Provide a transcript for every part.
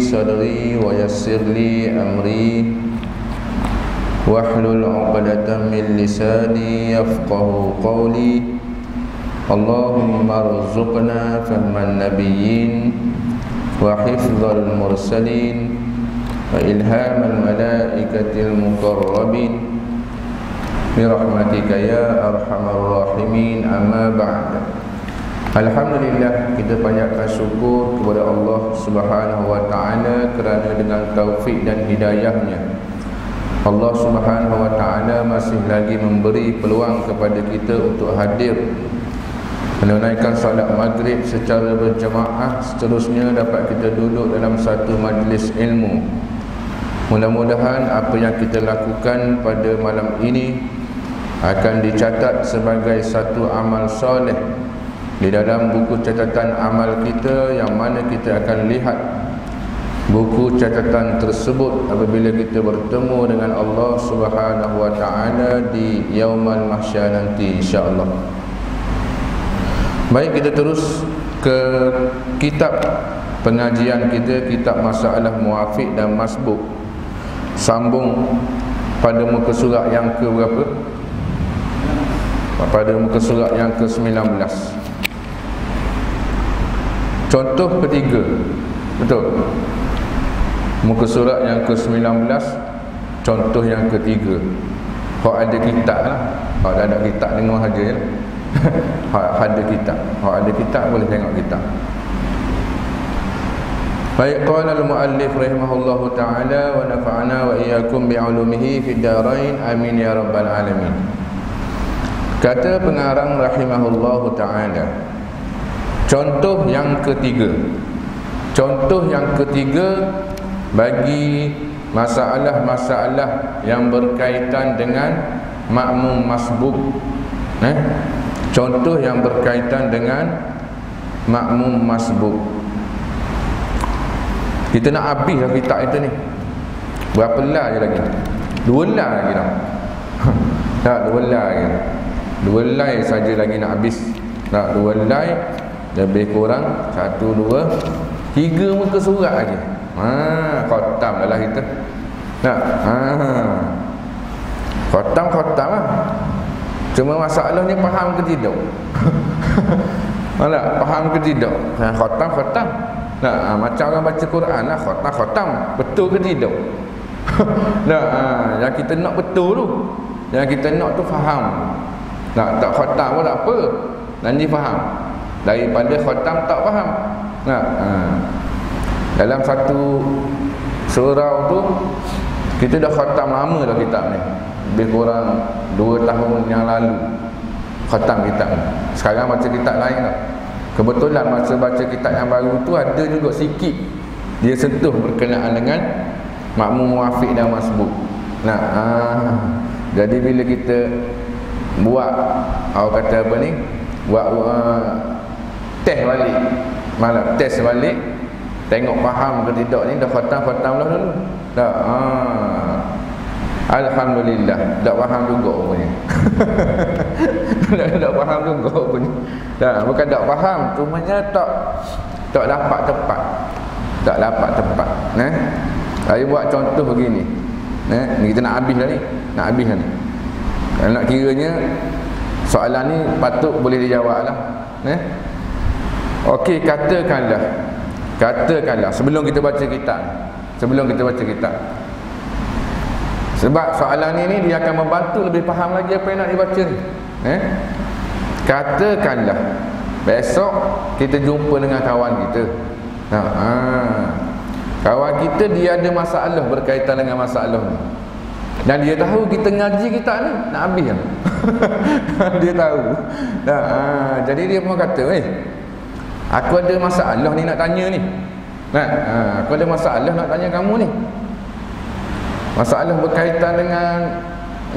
صدري ويسر لي أمري واحلل عقدة من لساني يفقه قولي اللهم ارزقنا فهم النبيين وحفظ المرسلين وإلهام الملائكة المقربين برحمتك يا أرحم الراحمين. أما بعد. Alhamdulillah, kita banyakkan syukur kepada Allah Subhanahu wa taala kerana dengan taufik dan hidayahnya Allah Subhanahu wa taala masih lagi memberi peluang kepada kita untuk hadir menunaikan solat maghrib secara berjemaah. Seterusnya dapat kita duduk dalam satu majlis ilmu. Mudah-mudahan apa yang kita lakukan pada malam ini akan dicatat sebagai satu amal soleh di dalam buku catatan amal kita, yang mana kita akan lihat buku catatan tersebut apabila kita bertemu dengan Allah Subhanahu wa taala di Yaumul Mahsyar nanti, insya-Allah. Baik, kita terus ke kitab pengajian kita, kitab Masalah Muwafiq dan Masbuk. Sambung pada muka surat yang ke berapa? Pada muka surat yang ke-19. Contoh ketiga. Betul. Muka surat yang ke-19, contoh yang ketiga. Hak ada kitab lah. Hak ada kitab dengar saja ya. Hak ada kitab. Hak ada kitab boleh tengok kitab. Baik, qala al-muallif rahimahullahu taala wa nafa'ana wa iyyakum bi'ulumihi fid darain amin ya rabbal alamin. Kata pengarang rahimahullahu taala, contoh yang ketiga. Contoh yang ketiga bagi masalah-masalah yang berkaitan dengan makmum masbuk. Contoh yang berkaitan dengan makmum masbuk. Kita nak habislah kitab itu ni. Berapa lah je lagi? 2 lah lagi dah. Tak, 2 lah lagi. 2 lah saja lagi nak habis. Tak, 2 lah lebih kurang 1, 2, 3 muka surat lagi. Khatam dah lah kita. Tak, khatam lah. Cuma masalahnya faham ke tidak? Malah faham ke tidak? Khatam. Nah, macam orang baca Quran lah, khatam. Betul ke tidak? Nah, yang kita nak betul tu. Yang kita nak tu faham. Nah, tak khatam pun tak apa. Nanti faham. Daripada khatam tak faham. Nah, dalam satu surau tu kita dah khatam lama dah kitab ni. Lebih kurang 2 tahun yang lalu khatam kitab ni. Sekarang baca kitab lain dah. Kebetulan masa baca kitab yang baru tu ada juga sikit dia sentuh berkenaan dengan makmum muwafiq dan masbuk. Nah, jadi bila kita buat kata apa ni, buat test balik, malah test balik, tengok faham ke tidak ni, dah khatam lah dulu. Dah. Alhamdulillah, tak faham juga punya. Tak faham juga punya. Tak, bukan tak faham, cumanya tak dapat tepat. Tak dapat tepat. Saya buat contoh begini. Ni kita nak habis dah ni. Nak habis dah ni. Kalau nak kiranya soalan ni patut boleh dijawab lah. Okey, katakanlah sebelum kita baca kitab. Sebab soalan ini dia akan membantu lebih faham lagi apa yang nak dibaca ni. Katakanlah besok kita jumpa dengan kawan kita. Kawan kita dia ada masalah berkaitan dengan masalah ni. Dan dia tahu kita ngaji kita ni nak habis kan. Dia tahu. Jadi dia pun kata, aku ada masalah ni nak tanya ni. Aku ada masalah nak tanya kamu ni. Masalah berkaitan dengan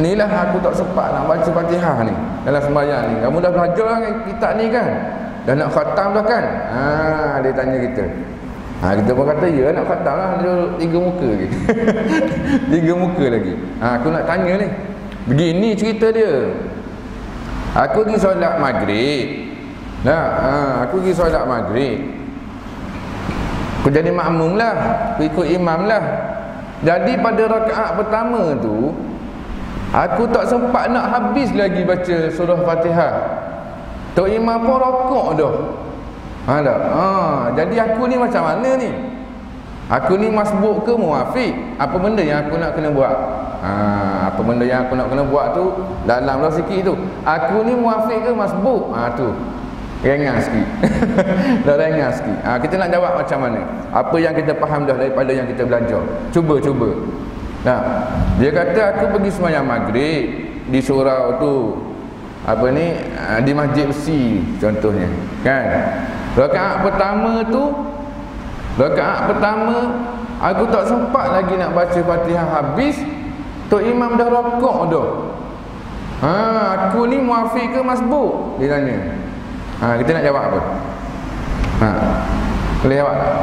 inilah, aku tak sempat nak baca Fatihah ni dalam sembahyang ni. Kamu dah belajar kitab ni kan? Dah nak khatam dah kan? Dia tanya kita. Kita pun kata ya nak khatam lah. Dia 3 muka lagi. 3 muka lagi. Aku nak tanya ni. Begini cerita dia. Aku pergi solat maghrib. Aku pergi solat maghrib. Aku jadi makmum lah, aku ikut imam lah. Jadi pada rakaat pertama tu aku tak sempat nak habis lagi baca surah Fatihah. Tok imam pun rokok dah. Jadi aku ni macam mana ni? Aku ni masbuk ke muafiq? Apa benda yang aku nak kena buat? Apa benda yang aku nak kena buat tu dalam lah sikit tu. Aku ni muafiq ke masbuk? Tu ringan sikit. Dah ringan sikit. Kita nak jawab macam mana? Apa yang kita faham dah daripada yang kita belajar. Cuba. Dia kata aku pergi sembahyang maghrib di surau tu, di Masjid Besi contohnya, kan? Rakaat pertama aku tak sempat lagi nak baca Fatihah habis, tok imam dah rokok dah. Aku ni muafiq ke masbuk? Dia tanya. Kita nak jawab apa? Boleh jawab tak?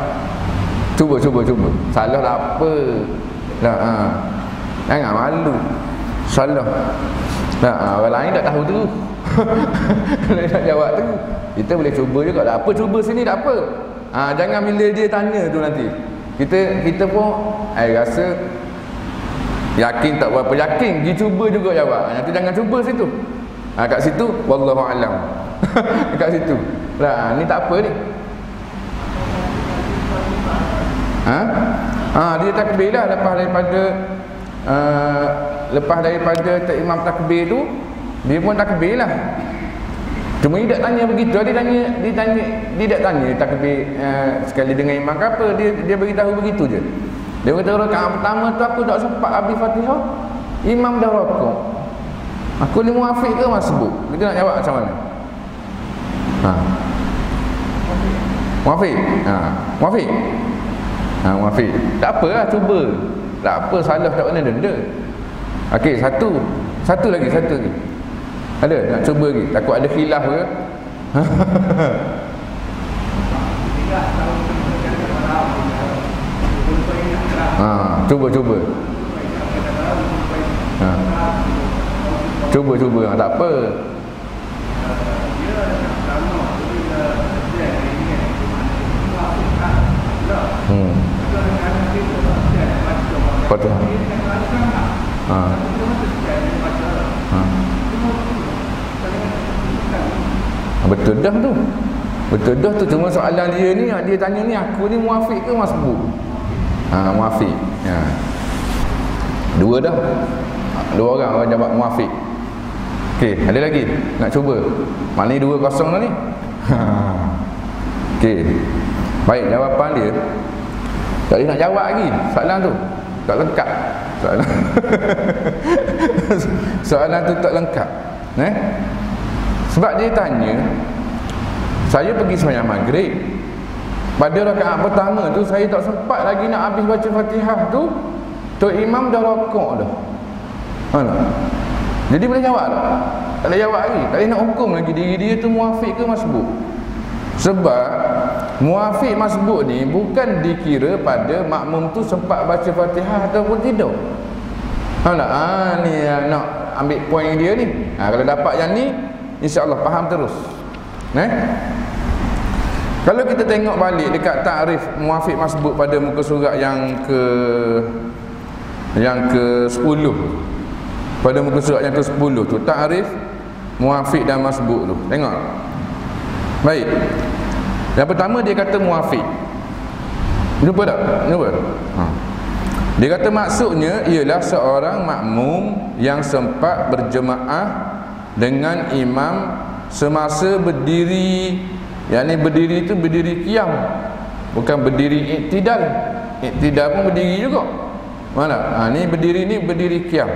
Cuba. Salah lah apa? Jangan malu. Salah. Orang lain tak tahu tu. Kalau nak jawab tu, kita boleh cuba juga. Tak apa, cuba sini tak apa. Jangan bila dia tanya tu nanti kita pun rasa yakin tak berapa yakin, pergi cuba juga jawab. Nanti jangan cuba situ. Kat situ wallahu alam. Kat situ lah, ni tak apa ni. Dia takbir lah lepas daripada tak imam takbir tu, dia pun takbir lah. Cuma dia tak tanya begitu. Dia tak tanya takbir sekali dengan imam ke apa. Dia beritahu begitu je. Dia kata rakaat pertama tu aku tak sempat habis Fatihah, imam dah rokok. Aku ni muafiq ke masbuk? Kita nak jawab macam mana? Muafiq. Muafiq. Tak apalah, cuba. Tak apa, salah tak kena denda. Okey, satu lagi. Ada nak cuba lagi? Takut ada khilaf ke? Cuba. Cuba, tak apa. Fatihah. Betul dah tu. Cuma soalan dia tanya ni, aku ni muafiq ke masbuk? Muafiq. Dua orang jawab muafiq. Okey, ada lagi nak cuba? Maknanya 2-0 dah ni. Okey. Baik, jawapan dia tak boleh nak jawab lagi soalan tu. Tak lengkap soalan tu tak lengkap. Sebab dia tanya, saya pergi sembahyang maghrib, pada rakaat pertama tu saya tak sempat lagi nak habis baca Fatihah tu, tok imam dah rokok dah. Jadi boleh jawab tak? Tak boleh jawab lagi. Tak boleh nak hukum lagi diri dia tu muafiq ke masbuk. Sebab muafiq masbuk ni bukan dikira pada makmum tu sempat baca Fatihah ataupun tidak. Ni nak ambil poin dia ni. Kalau dapat yang ni, insya-Allah faham terus. Kalau kita tengok balik dekat takrif muafiq masbuk pada muka surat yang ke-10, pada muka surat yang ke-10 tu, takrif muafiq dan masbuk tu. Tengok. Baik. Yang pertama dia kata muafiq. Jumpa tak? Jumpa? Dia kata maksudnya ialah seorang makmum yang sempat berjemaah dengan imam semasa berdiri. Yang ni berdiri tu berdiri qiyam, bukan berdiri iktidal. Iktidal pun berdiri juga. Mana? Ni berdiri qiyam.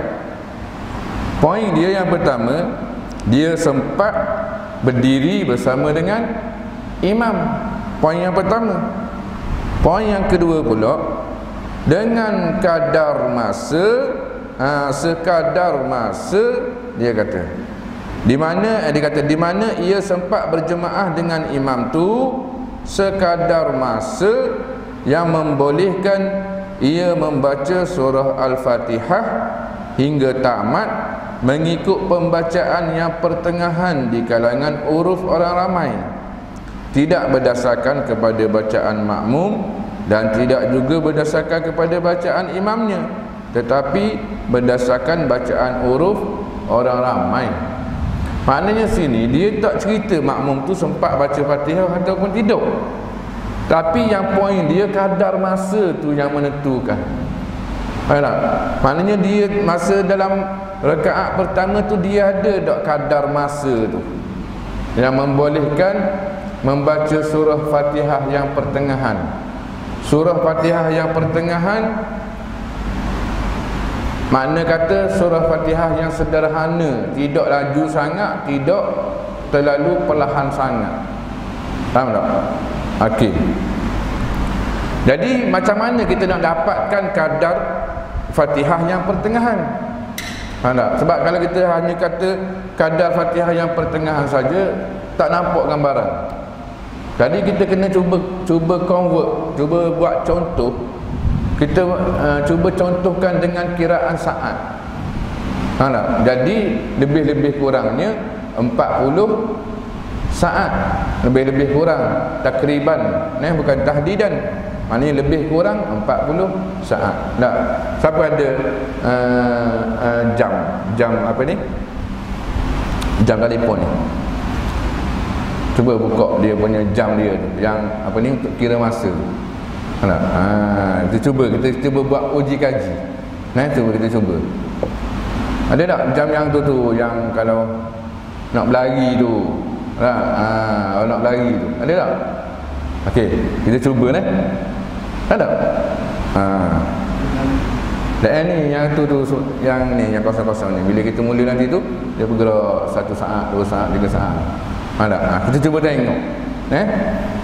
Poin dia yang pertama, dia sempat berdiri bersama dengan imam. Poin yang pertama. Poin yang kedua pula, dengan kadar masa, sekadar masa, dia kata di mana ia sempat berjemaah dengan imam tu, sekadar masa yang membolehkan ia membaca surah Al-Fatihah hingga tamat mengikut pembacaan yang pertengahan di kalangan uruf orang ramai, tidak berdasarkan kepada bacaan makmum dan tidak juga berdasarkan kepada bacaan imamnya, tetapi berdasarkan bacaan huruf orang ramai. Maknanya sini dia tak cerita makmum tu sempat baca Fatihah ataupun tidak, tapi yang poin dia kadar masa tu yang menentukan. Faham tak? Maknanya dia masa dalam rakaat pertama tu dia ada tak kadar masa tu yang membolehkan membaca surah Fatihah yang pertengahan. Surah Fatihah yang pertengahan makna kata surah Fatihah yang sederhana, tidak laju sangat, tidak terlalu perlahan sangat. Faham tak? Okey. Jadi macam mana kita nak dapatkan kadar Fatihah yang pertengahan? Faham tak? Sebab kalau kita hanya kata kadar Fatihah yang pertengahan saja, tak nampak gambaran. Jadi kita kena cuba convert, cuba buat contoh. Kita cuba contohkan dengan kiraan saat. Faham tak? Jadi lebih-lebih kurangnya 40 saat. Lebih-lebih kurang takriban, bukan tahdidan. Maknanya lebih kurang 40 saat. Tak? Siapa ada jam apa ni? Jam telefon ni. Cuba buka dia punya jam dia tu, yang apa ni, untuk kira masa. Tak? Kita cuba buat uji kaji. Tu kita cuba. Ada tak jam yang tu yang kalau nak berlari tu? Kalau nak berlari tu. Ada tak? Okey, kita cuba ada. Dan ni yang tu yang ni yang kosong-kosong ni, bila kita mula nanti tu dia bergerak 1 saat, 2 saat, 3 saat. Ada. Kita cuba tengok.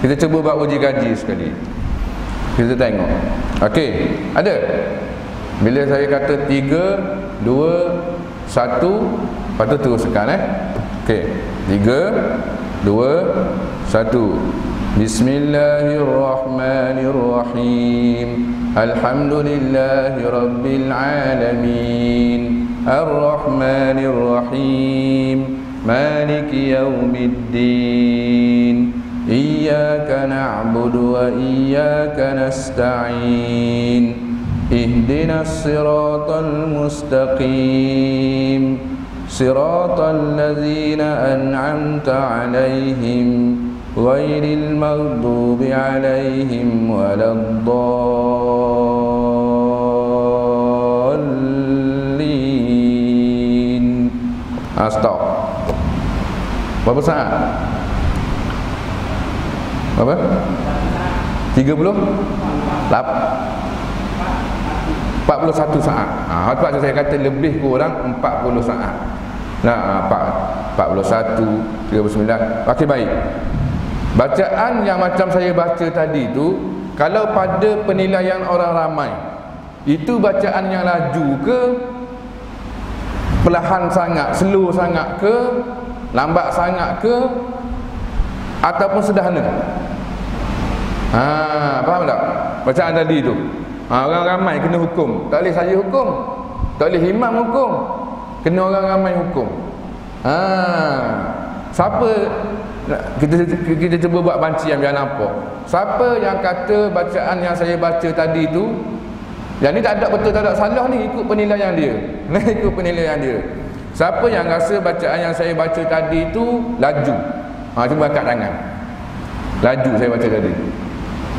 Kita cuba buat uji kaji sekali. Kita tengok. Okey, ada. Bila saya kata 3, 2, 1, lepas tu teruskan Okey. 3, 2, 1. Bismillahirrahmanirrahim. Alhamdulillahi rabbil alamin. Ar-Rahmanir-Rahim. Maliki yaumiddin. Iyyaka na'budu wa iyyaka nasta'in. Ihdinas siratal mustaqim. Siratal ladzina an'amta 'alaihim ghairil maghdubi 'alaihim waladdallin. Stop. Berapa saat? Berapa? 41 saat. Sebab saya kata lebih kurang 40 saat. 41, 39. Okey, baik. Bacaan yang macam saya baca tadi tu, kalau pada penilaian orang ramai, itu bacaan yang laju ke, perlahan sangat, slow sangat ke, lambat sangat ke, ataupun sederhana? Faham tak? Bacaan tadi tu. Orang ramai kena hukum. Tak boleh saya hukum, tak boleh imam hukum, kena orang ramai hukum. Siapa, kita cuba buat banci yang biar nampak. Siapa yang kata bacaan yang saya baca tadi tu, yang ni tak ada betul, tak ada salah ni, ikut penilaian dia. Ikut penilaian dia. Siapa yang rasa bacaan yang saya baca tadi tu laju? Cuba angkat tangan. Laju saya baca tadi.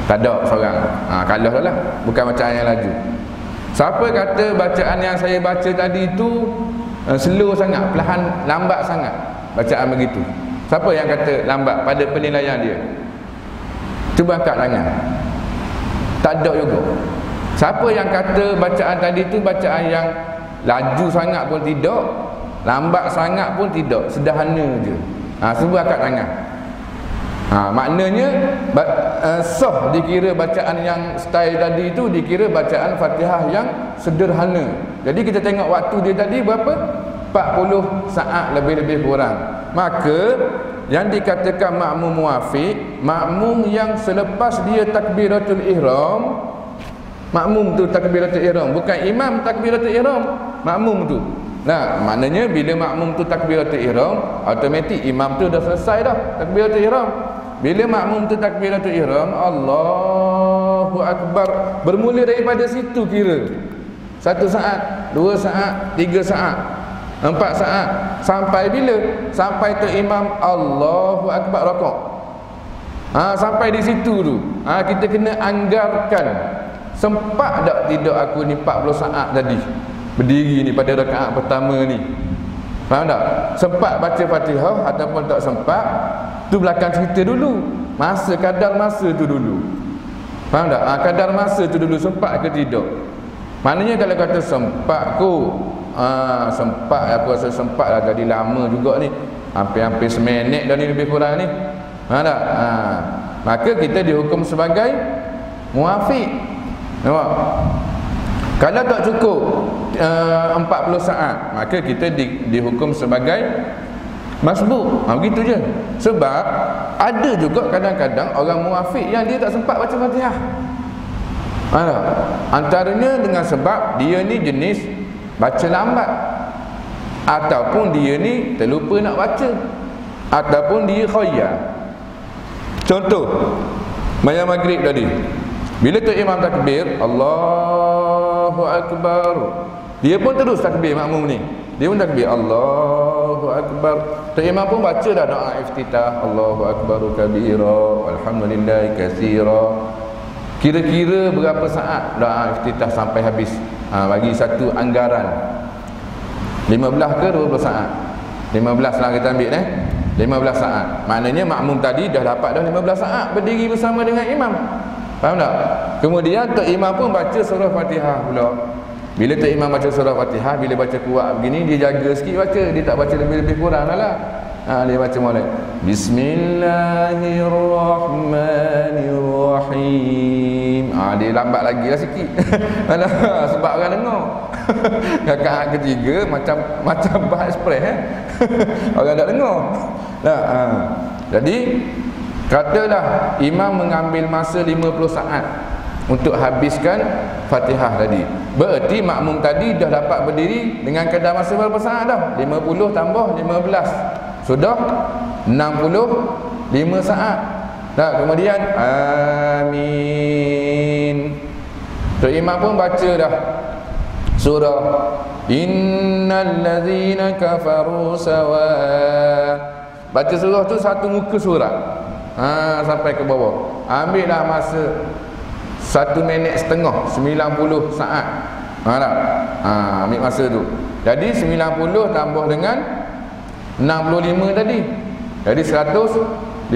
Tak ada seorang. Kalah dah lah. Bukan bacaan yang laju. Siapa kata bacaan yang saya baca tadi tu slow sangat, perlahan, lambat sangat bacaan begitu? Siapa yang kata lambat pada penilaian dia? Cuba angkat tangan. Tak ada juga. Siapa yang kata bacaan tadi tu bacaan yang laju sangat pun tidak, lambat sangat pun tidak, sederhana je? Cuba angkat tangan. Maknanya sah dikira bacaan yang style tadi tu dikira bacaan Fatihah yang sederhana. Jadi kita tengok waktu dia tadi berapa? 40 saat lebih-lebih kurang. Maka yang dikatakan makmum muafiq, makmum yang selepas dia takbiratul ihram, makmum tu takbiratul ihram, bukan imam takbiratul ihram, makmum tu. Maknanya bila makmum tu takbiratul ihram, automatik imam tu dah selesai dah takbiratul ihram. Bila makmum tu takbiratul ihram, Allahu Allahu Akbar, bermula daripada situ kira 1 saat, 2 saat, 3 saat, 4 saat, sampai bila? Sampai tu imam Allahu Akbar rakaat. Sampai di situ tu. Kita kena anggarkan, sempat tak tidak aku ni 40 saat tadi berdiri ni pada rakaat pertama ni. Faham tak? Sempat baca Fatihah ataupun tak sempat, tu belakang cerita dulu. Kadar masa tu dulu. Faham tak? Kadar masa tu dulu, sempat ke tidak. Maknanya kalau kata sempat ku, sempat, aku rasa sempat lah, tadi lama juga ni, hampir-hampir seminit dah ni lebih kurang ni. Faham tak? Maka kita dihukum sebagai muafiq. Nampak? Kalau tak cukup 40 saat, maka kita dihukum sebagai masbuk. Begitu je. Sebab ada juga kadang-kadang orang muafiq yang dia tak sempat baca Fatihah. Antaranya dengan sebab dia ni jenis baca lambat, ataupun dia ni terlupa nak baca, ataupun dia khayal. Contoh mayang maghrib tadi, bila tu imam takbir Allahu Akbar, dia pun terus takbir, makmum ni dia pun takbir Allahu Akbar, tu imam pun baca dah doa iftitah Allahu Akbaru kabira walhamdulillahi katsira. Kira-kira berapa saat doa iftitah sampai habis? Bagi satu anggaran 15 ke 20 saat? 15 lah kita ambil 15 saat. Maknanya makmum tadi dah dapat dah 15 saat berdiri bersama dengan imam. Faham tak? Kemudian tok imam pun baca surah Fatihah pula. Bila tok imam baca surah Fatihah, bila baca kuat begini, dia jaga sikit baca, dia tak baca lebih-lebih kurang lah. Dia baca mulai Bismillahirrahmanirrahim. Dia lambat lagi lah sikit. Sebab orang dengar. Rakaat ketiga macam bahas express orang tak dengar. Jadi katalah imam mengambil masa 50 saat untuk habiskan Fatihah tadi. Berarti makmum tadi dah dapat berdiri dengan kadar masa berapa saat dah? 50 tambah 15. Sudah 65 saat. Kemudian amin. So imam pun baca dah surah Innal ladzina kafaru sawa. Baca surah tu satu muka surat. Sampai ke bawah. Ambil dah masa 1 minit setengah, 90 saat. Ambil masa tu. Jadi 90 tambah dengan 65 tadi, jadi 155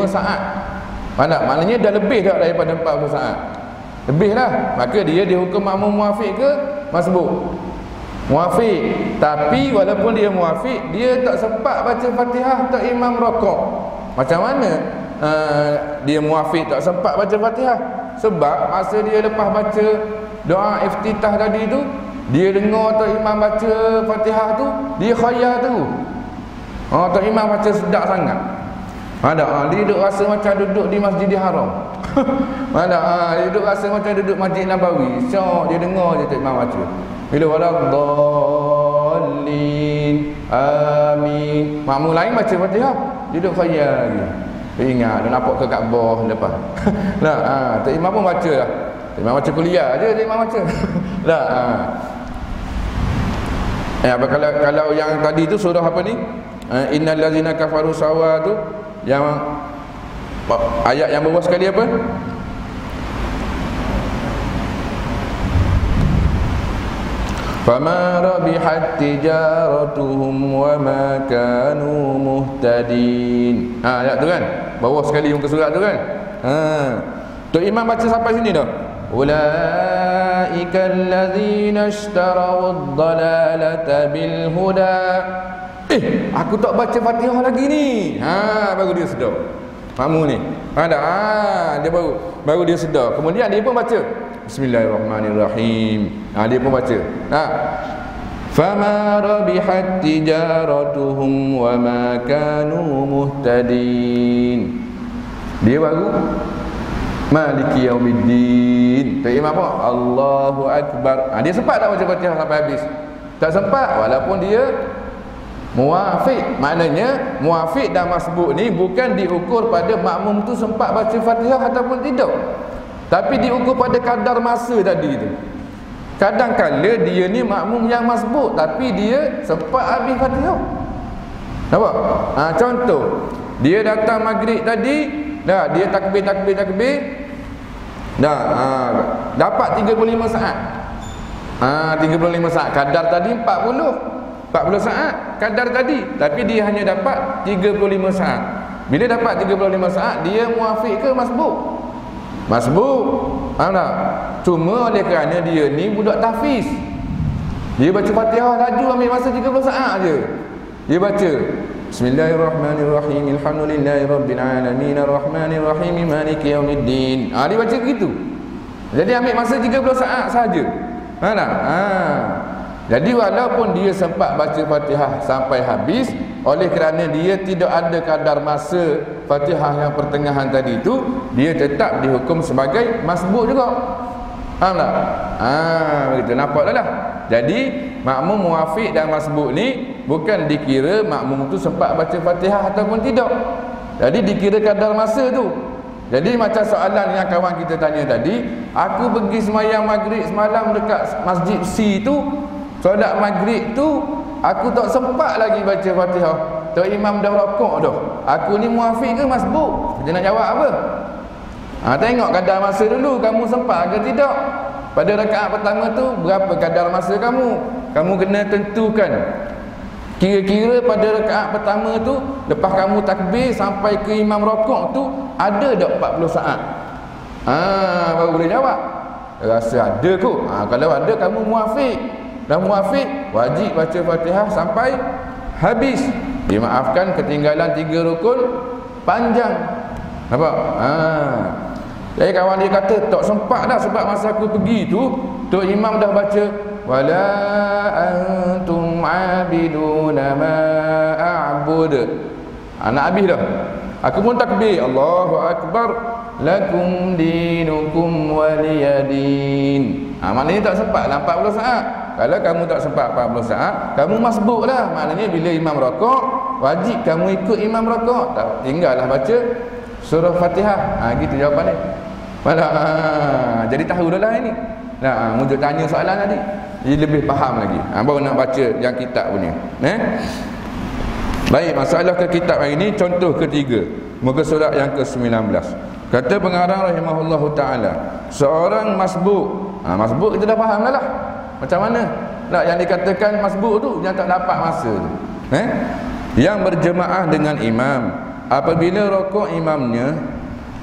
saat. Maknanya dah lebih dah daripada 40 saat. Lebih lah. Maka dia dihukum makmum muafiq ke masbuk? Muafiq. Tapi walaupun dia muafiq, dia tak sempat baca Fatihah, tak imam rakaat. Macam mana dia muafiq tak sempat baca Fatihah? Sebab masa dia lepas baca doa iftitah tadi tu, dia dengar tak imam baca Fatihah tu, dia khayal tu. Tak imam baca sedap sangat. Dia duduk rasa macam duduk di Masjidil Haram. Dia duduk rasa macam duduk Masjid Nabawi. Syok dia dengar je tak imam baca. Bila waladdallin amin, makmum lain baca Fatihah, dia duduk khayal lagi. Ingat dia nampak ke Kaabah lepas. Tak imam pun baca lah. Tak imam baca kuliah je, tak imam baca. Kalau yang tadi tu surah apa ni? Innal ladzina kafaru sawa tu, yang ayat yang bawah sekali apa? Fama rabihat tijaratuhum wa ma kanu muhtadin. Ayat tu kan? Bawah sekali muka surat tu kan? Tok imam baca sampai sini dah. Ulaika alladzina ishtaraw ad-dalalata bil huda. Aku tak baca Fatihah lagi ni. Baru dia sedar. Makmum ni. Dia baru dia sedar. Kemudian dia pun baca Bismillahirrahmanirrahim. Dia pun baca. Fama rabihat tijaratuhum wa ma kanu muhtadin. Dia baru Maliki yaumiddin. Tak imam apa? Allahu Akbar. Dia sempat tak baca Fatihah sampai habis? Tak sempat, walaupun dia muafiq. Maknanya muafiq dan masbuk ni bukan diukur pada makmum tu sempat baca Fatihah ataupun tidak, Tapi diukur pada kadar masa tadi tu. Kadang-kala dia ni makmum yang masbuk, tapi dia sempat habis Fatihah. Nampak? Contoh, dia datang maghrib tadi, dia takbir. Dapat 35 saat. 35 saat. Kadar tadi 40 saat kadar tadi, tapi dia hanya dapat 35 saat. Bila dapat 35 saat, dia muafiq ke masbuk? Masbuk. Faham tak? Cuma oleh kerana dia ni budak tahfiz, dia baca Fatihah laju, ambil masa 30 saat je. Dia baca Bismillahirrahmanirrahim, Alhamdulillahirabbil alamin, arrahmanirrahim, maliki yaumiddin. Dia baca begitu. Jadi ambil masa 30 saat saja. Faham tak? Jadi walaupun dia sempat baca Fatihah sampai habis, oleh kerana dia tidak ada kadar masa Fatihah yang pertengahan tadi itu, dia tetap dihukum sebagai masbuk juga. Faham tak? Begitu, nampak dah. Jadi makmum muafiq dan masbuk ni bukan dikira makmum tu sempat baca Fatihah ataupun tidak. Jadi dikira kadar masa tu. Jadi macam soalan yang kawan kita tanya tadi, aku pergi sembahyang maghrib semalam dekat masjid C tu, solat maghrib tu aku tak sempat lagi baca Fatihah, tok imam dah rokok dah. Aku ni muafiq ke masbuk? Dia nak jawab apa? Tengok kadar masa dulu, kamu sempat ke tidak? Pada rakaat pertama tu berapa kadar masa kamu? Kamu kena tentukan. Kira-kira pada rakaat pertama tu, lepas kamu takbir sampai ke imam rokok tu, ada tak 40 saat? Baru boleh jawab. Rasa ada kot. Kalau ada, kamu muafiq. Dan muafiq wajib baca Fatihah sampai habis. Dimaafkan ketinggalan 3 rukun panjang. Nampak? Jadi kawan dia kata tak sempat dah sebab masa aku pergi tu tok imam dah baca wala antum abiduna ma a'bud. Nak habis dah. Aku pun takbir, Allahu akbar, lakum dinukum waliyadin. Maknanya tak sempat lah 40 saat. Kalau kamu tak sempat 40 saat, kamu masbuk lah. Maknanya bila imam rokok, wajib kamu ikut imam rokok. Tinggallah baca surah Fatihah. Gitu jawapan dia. Jadi tahu dah lah ini. Muncul tanya soalan tadi, jadi lebih faham lagi. Baru nak baca yang kitab punya. Baik, masalah ke kitab hari ini, contoh ketiga, muka surat yang ke-19. Kata pengarang rahimahullahu ta'ala, seorang masbuk. Masbuk kita dah faham lah. Macam mana? Yang dikatakan masbuk tu, yang tak dapat masa tu. Yang berjemaah dengan imam, apabila rokok imamnya,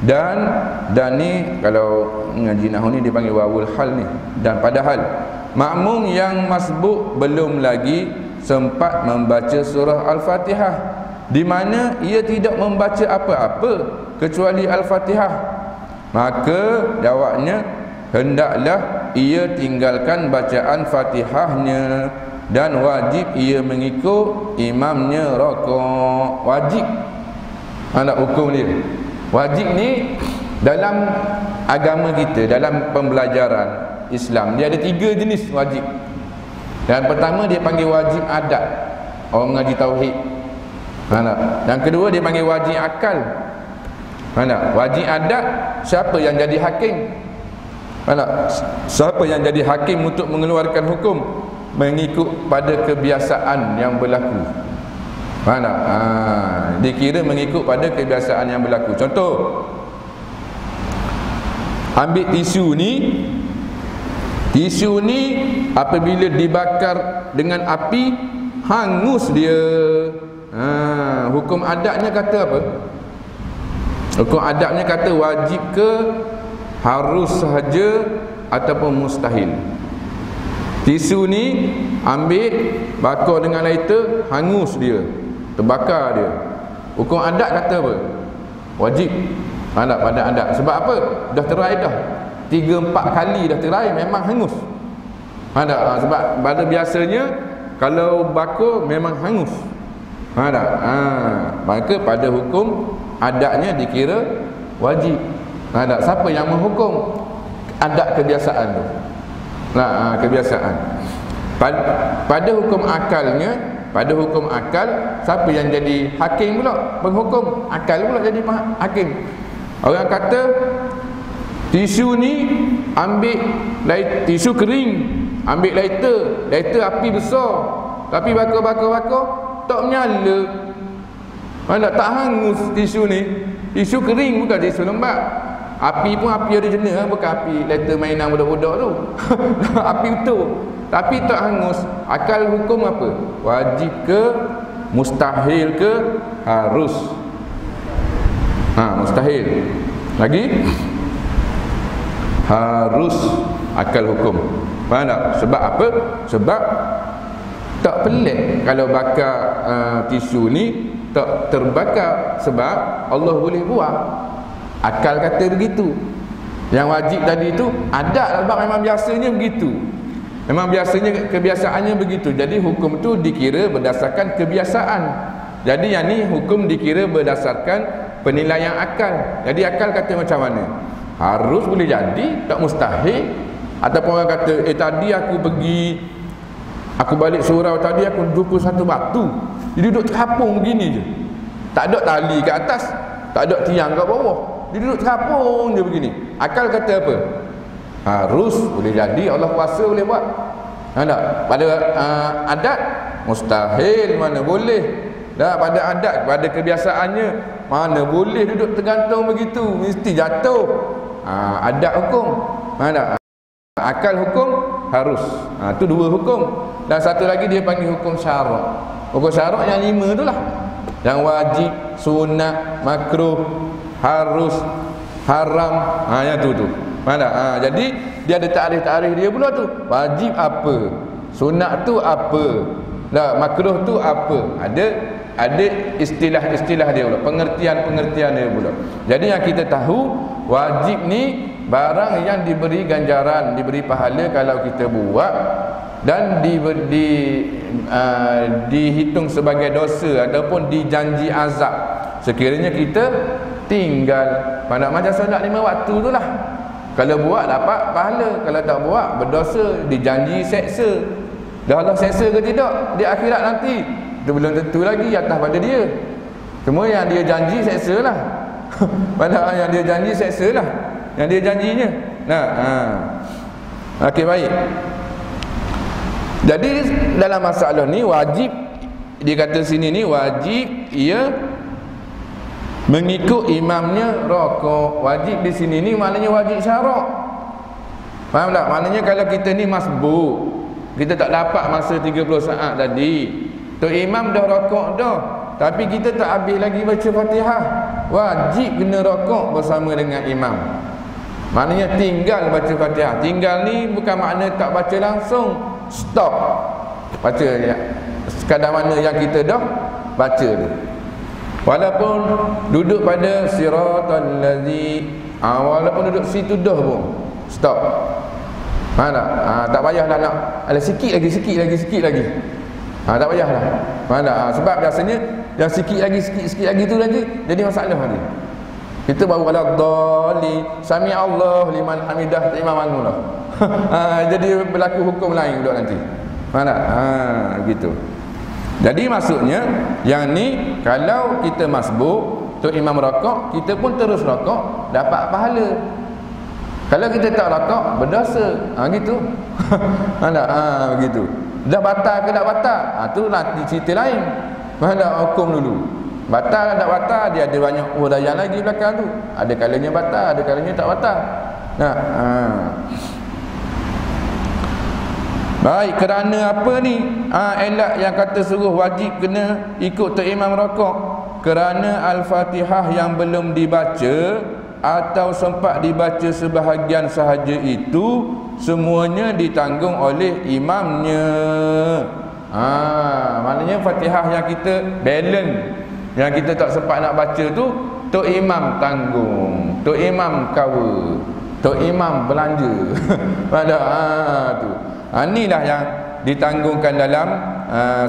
dan ni kalau ngaji nahwu ni dipanggil wawul hal ni, dan padahal makmum yang masbuk belum lagi sempat membaca surah Al-Fatihah, di mana ia tidak membaca apa-apa kecuali Al-Fatihah, maka jawabnya hendaklah ia tinggalkan bacaan Fatihahnya dan wajib ia mengikut imamnya rokok. Wajib. Anak hukum dia. Wajib ni dalam agama kita, dalam pembelajaran Islam, dia ada 3 jenis wajib. Yang pertama dia panggil wajib adat, orang mengaji tauhid. Yang kedua dia panggil wajib akal. Wajib adat, siapa yang jadi hakim? Siapa yang jadi hakim untuk mengeluarkan hukum? Mengikut pada kebiasaan yang berlaku. Dikira mengikut pada kebiasaan yang berlaku. Contoh, ambil tisu ni apabila dibakar dengan api, hangus dia. Hukum adatnya kata apa? Hukum adatnya kata wajib ke, harus sahaja, ataupun mustahil. Tisu ni ambil, bakar dengan lighter, hangus dia, terbakar dia. Hukum adat kata apa? Wajib. Pada adat. Sebab apa? Dah terai dah 3-4 kali dah terai, memang hangus. Sebab pada biasanya kalau bakar memang hangus. Maka pada hukum adatnya dikira wajib. Siapa yang menghukum? Adat kebiasaan tu. Kebiasaan. Pada hukum akalnya, pada hukum akal, siapa yang jadi hakim pula? Penghukum. Akal pula jadi hakim. Orang kata Tisu ni ambil tisu kering, ambil lighter api besar, tapi bakar tak menyala. Mana tak hangus tisu ni. Tisu kering bukan tisu lembap. Api pun api original, bukan api lighter mainan budak-budak tu. Api betul, tapi tak hangus. Akal hukum apa? Wajib ke, mustahil ke, harus? Mustahil. Lagi harus akal hukum. Faham tak? Sebab apa? Sebab tak pelik kalau bakar tisu ni tak terbakar, sebab Allah boleh buat. Akal kata begitu. Yang wajib tadi tu adat sebab memang biasanya begitu. Memang biasanya kebiasaannya begitu. Jadi hukum tu dikira berdasarkan kebiasaan. Jadi yang ni hukum dikira berdasarkan penilaian akal. Jadi akal kata macam mana? Harus boleh jadi, tak mustahil. Ataupun orang kata, tadi aku balik surau tadi aku jumpa satu batu, dia duduk terapung begini je, tak ada tali kat atas, tak ada tiang kat bawah, dia duduk terapung je begini. Akal kata apa? Harus boleh jadi, Allah kuasa boleh buat. Tak? Pada adat mustahil, mana boleh. Dah pada adat, pada kebiasaannya, mana boleh duduk tergantung begitu, mesti jatuh. Adat hukum. Tak? Akal hukum harus. Tu dua hukum. Dan satu lagi dia panggil hukum syarak. Hukum syarak yang 5 tu lah. Yang wajib, sunat, makruh, harus, haram. Yang tu. Jadi dia ada tarikh-tarikh dia pula tu. Wajib apa? Sunat tu apa? Makruh tu apa? Ada istilah-istilah dia pula, pengertian-pengertian dia pula. Jadi yang kita tahu, wajib ni barang yang diberi ganjaran, diberi pahala kalau kita buat, dan dihitung sebagai dosa ataupun dijanji azab sekiranya kita tinggal. Pada macam solat 5 waktu tu lah, kalau buat dapat pahala, kalau tak buat berdosa, dijanji seksa. Dah Allah seksa ke tidak di akhirat nanti, itu belum tentu lagi, atas pada dia. Semua yang dia janji seksa lah. Padahal yang dia janji seksa lah, yang dia janjinya. Okey, baik. Jadi dalam masalah ni wajib, dia kata sini ni wajib ia mengikut imamnya rokok. Wajib di sini ni maknanya wajib syarak. Faham tak? Maknanya kalau kita ni masbuk, kita tak dapat masa 30 saat tadi, Tok Imam dah rokok dah, tapi kita tak habis lagi baca Fatihah, wajib kena rokok bersama dengan imam. Maknanya tinggal baca Fatihah. Tinggal ni bukan makna tak baca langsung, stop baca ya, sekadar mana yang kita dah baca tu. Walaupun duduk pada siratal ladzi, walaupun duduk situ dah pun stop. Tak payahlah nak sikit lagi. Tak payahlah. Sebab biasanya yang sikit lagi tu lagi jadi masalah ni. Kita baru ala dhalli sami Allah liman hamidah, imam bangun lah. Jadi berlaku hukum lain pula nanti. Gitu. Jadi maksudnya yang ni kalau kita masbuk, Tok Imam rokok, kita pun terus rokok, dapat pahala. Kalau kita tak rokok, berdosa. Gitu. Begitu. Dah batal ke tak batal? Tu nanti cerita lain. Hukum dulu. Batal tak batal, dia ada banyak uraian lagi belakang tu. Ada kalanya batal, ada kalanya tak batal. Baik, kerana apa ni? Elak yang kata suruh wajib kena ikut Tok Imam rokok. Kerana Al-Fatihah yang belum dibaca atau sempat dibaca sebahagian sahaja itu semuanya ditanggung oleh imamnya. Maknanya Fatihah yang kita balance, yang kita tak sempat nak baca tu, Tok Imam tanggung, Tok Imam cover, Tok Imam belanja. Tu. Inilah yang ditanggungkan dalam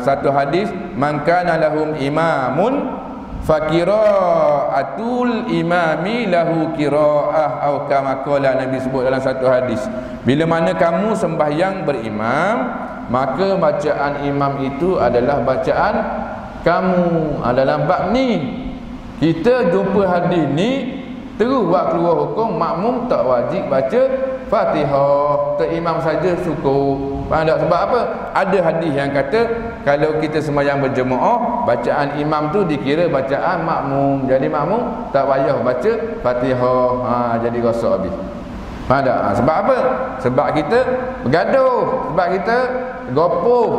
satu hadis, man kana lahum imamun fakiraatul imami lahu kiraah, atau kama qala Nabi sebut dalam satu hadis, bila mana kamu sembahyang berimam, maka bacaan imam itu adalah bacaan kamu. Dalam bab ni kita jumpa hadis ni, terus buat keluar hukum makmum tak wajib baca Fatihah, tak imam saja cukup. Faham tak? Sebab apa? Ada hadis yang kata kalau kita sembahyang berjemaah, bacaan imam tu dikira bacaan makmum. Jadi makmum tak payah baca Fatihah. Jadi rosak habis. Faham tak? Sebab apa? Sebab kita bergaduh, sebab kita gopoh.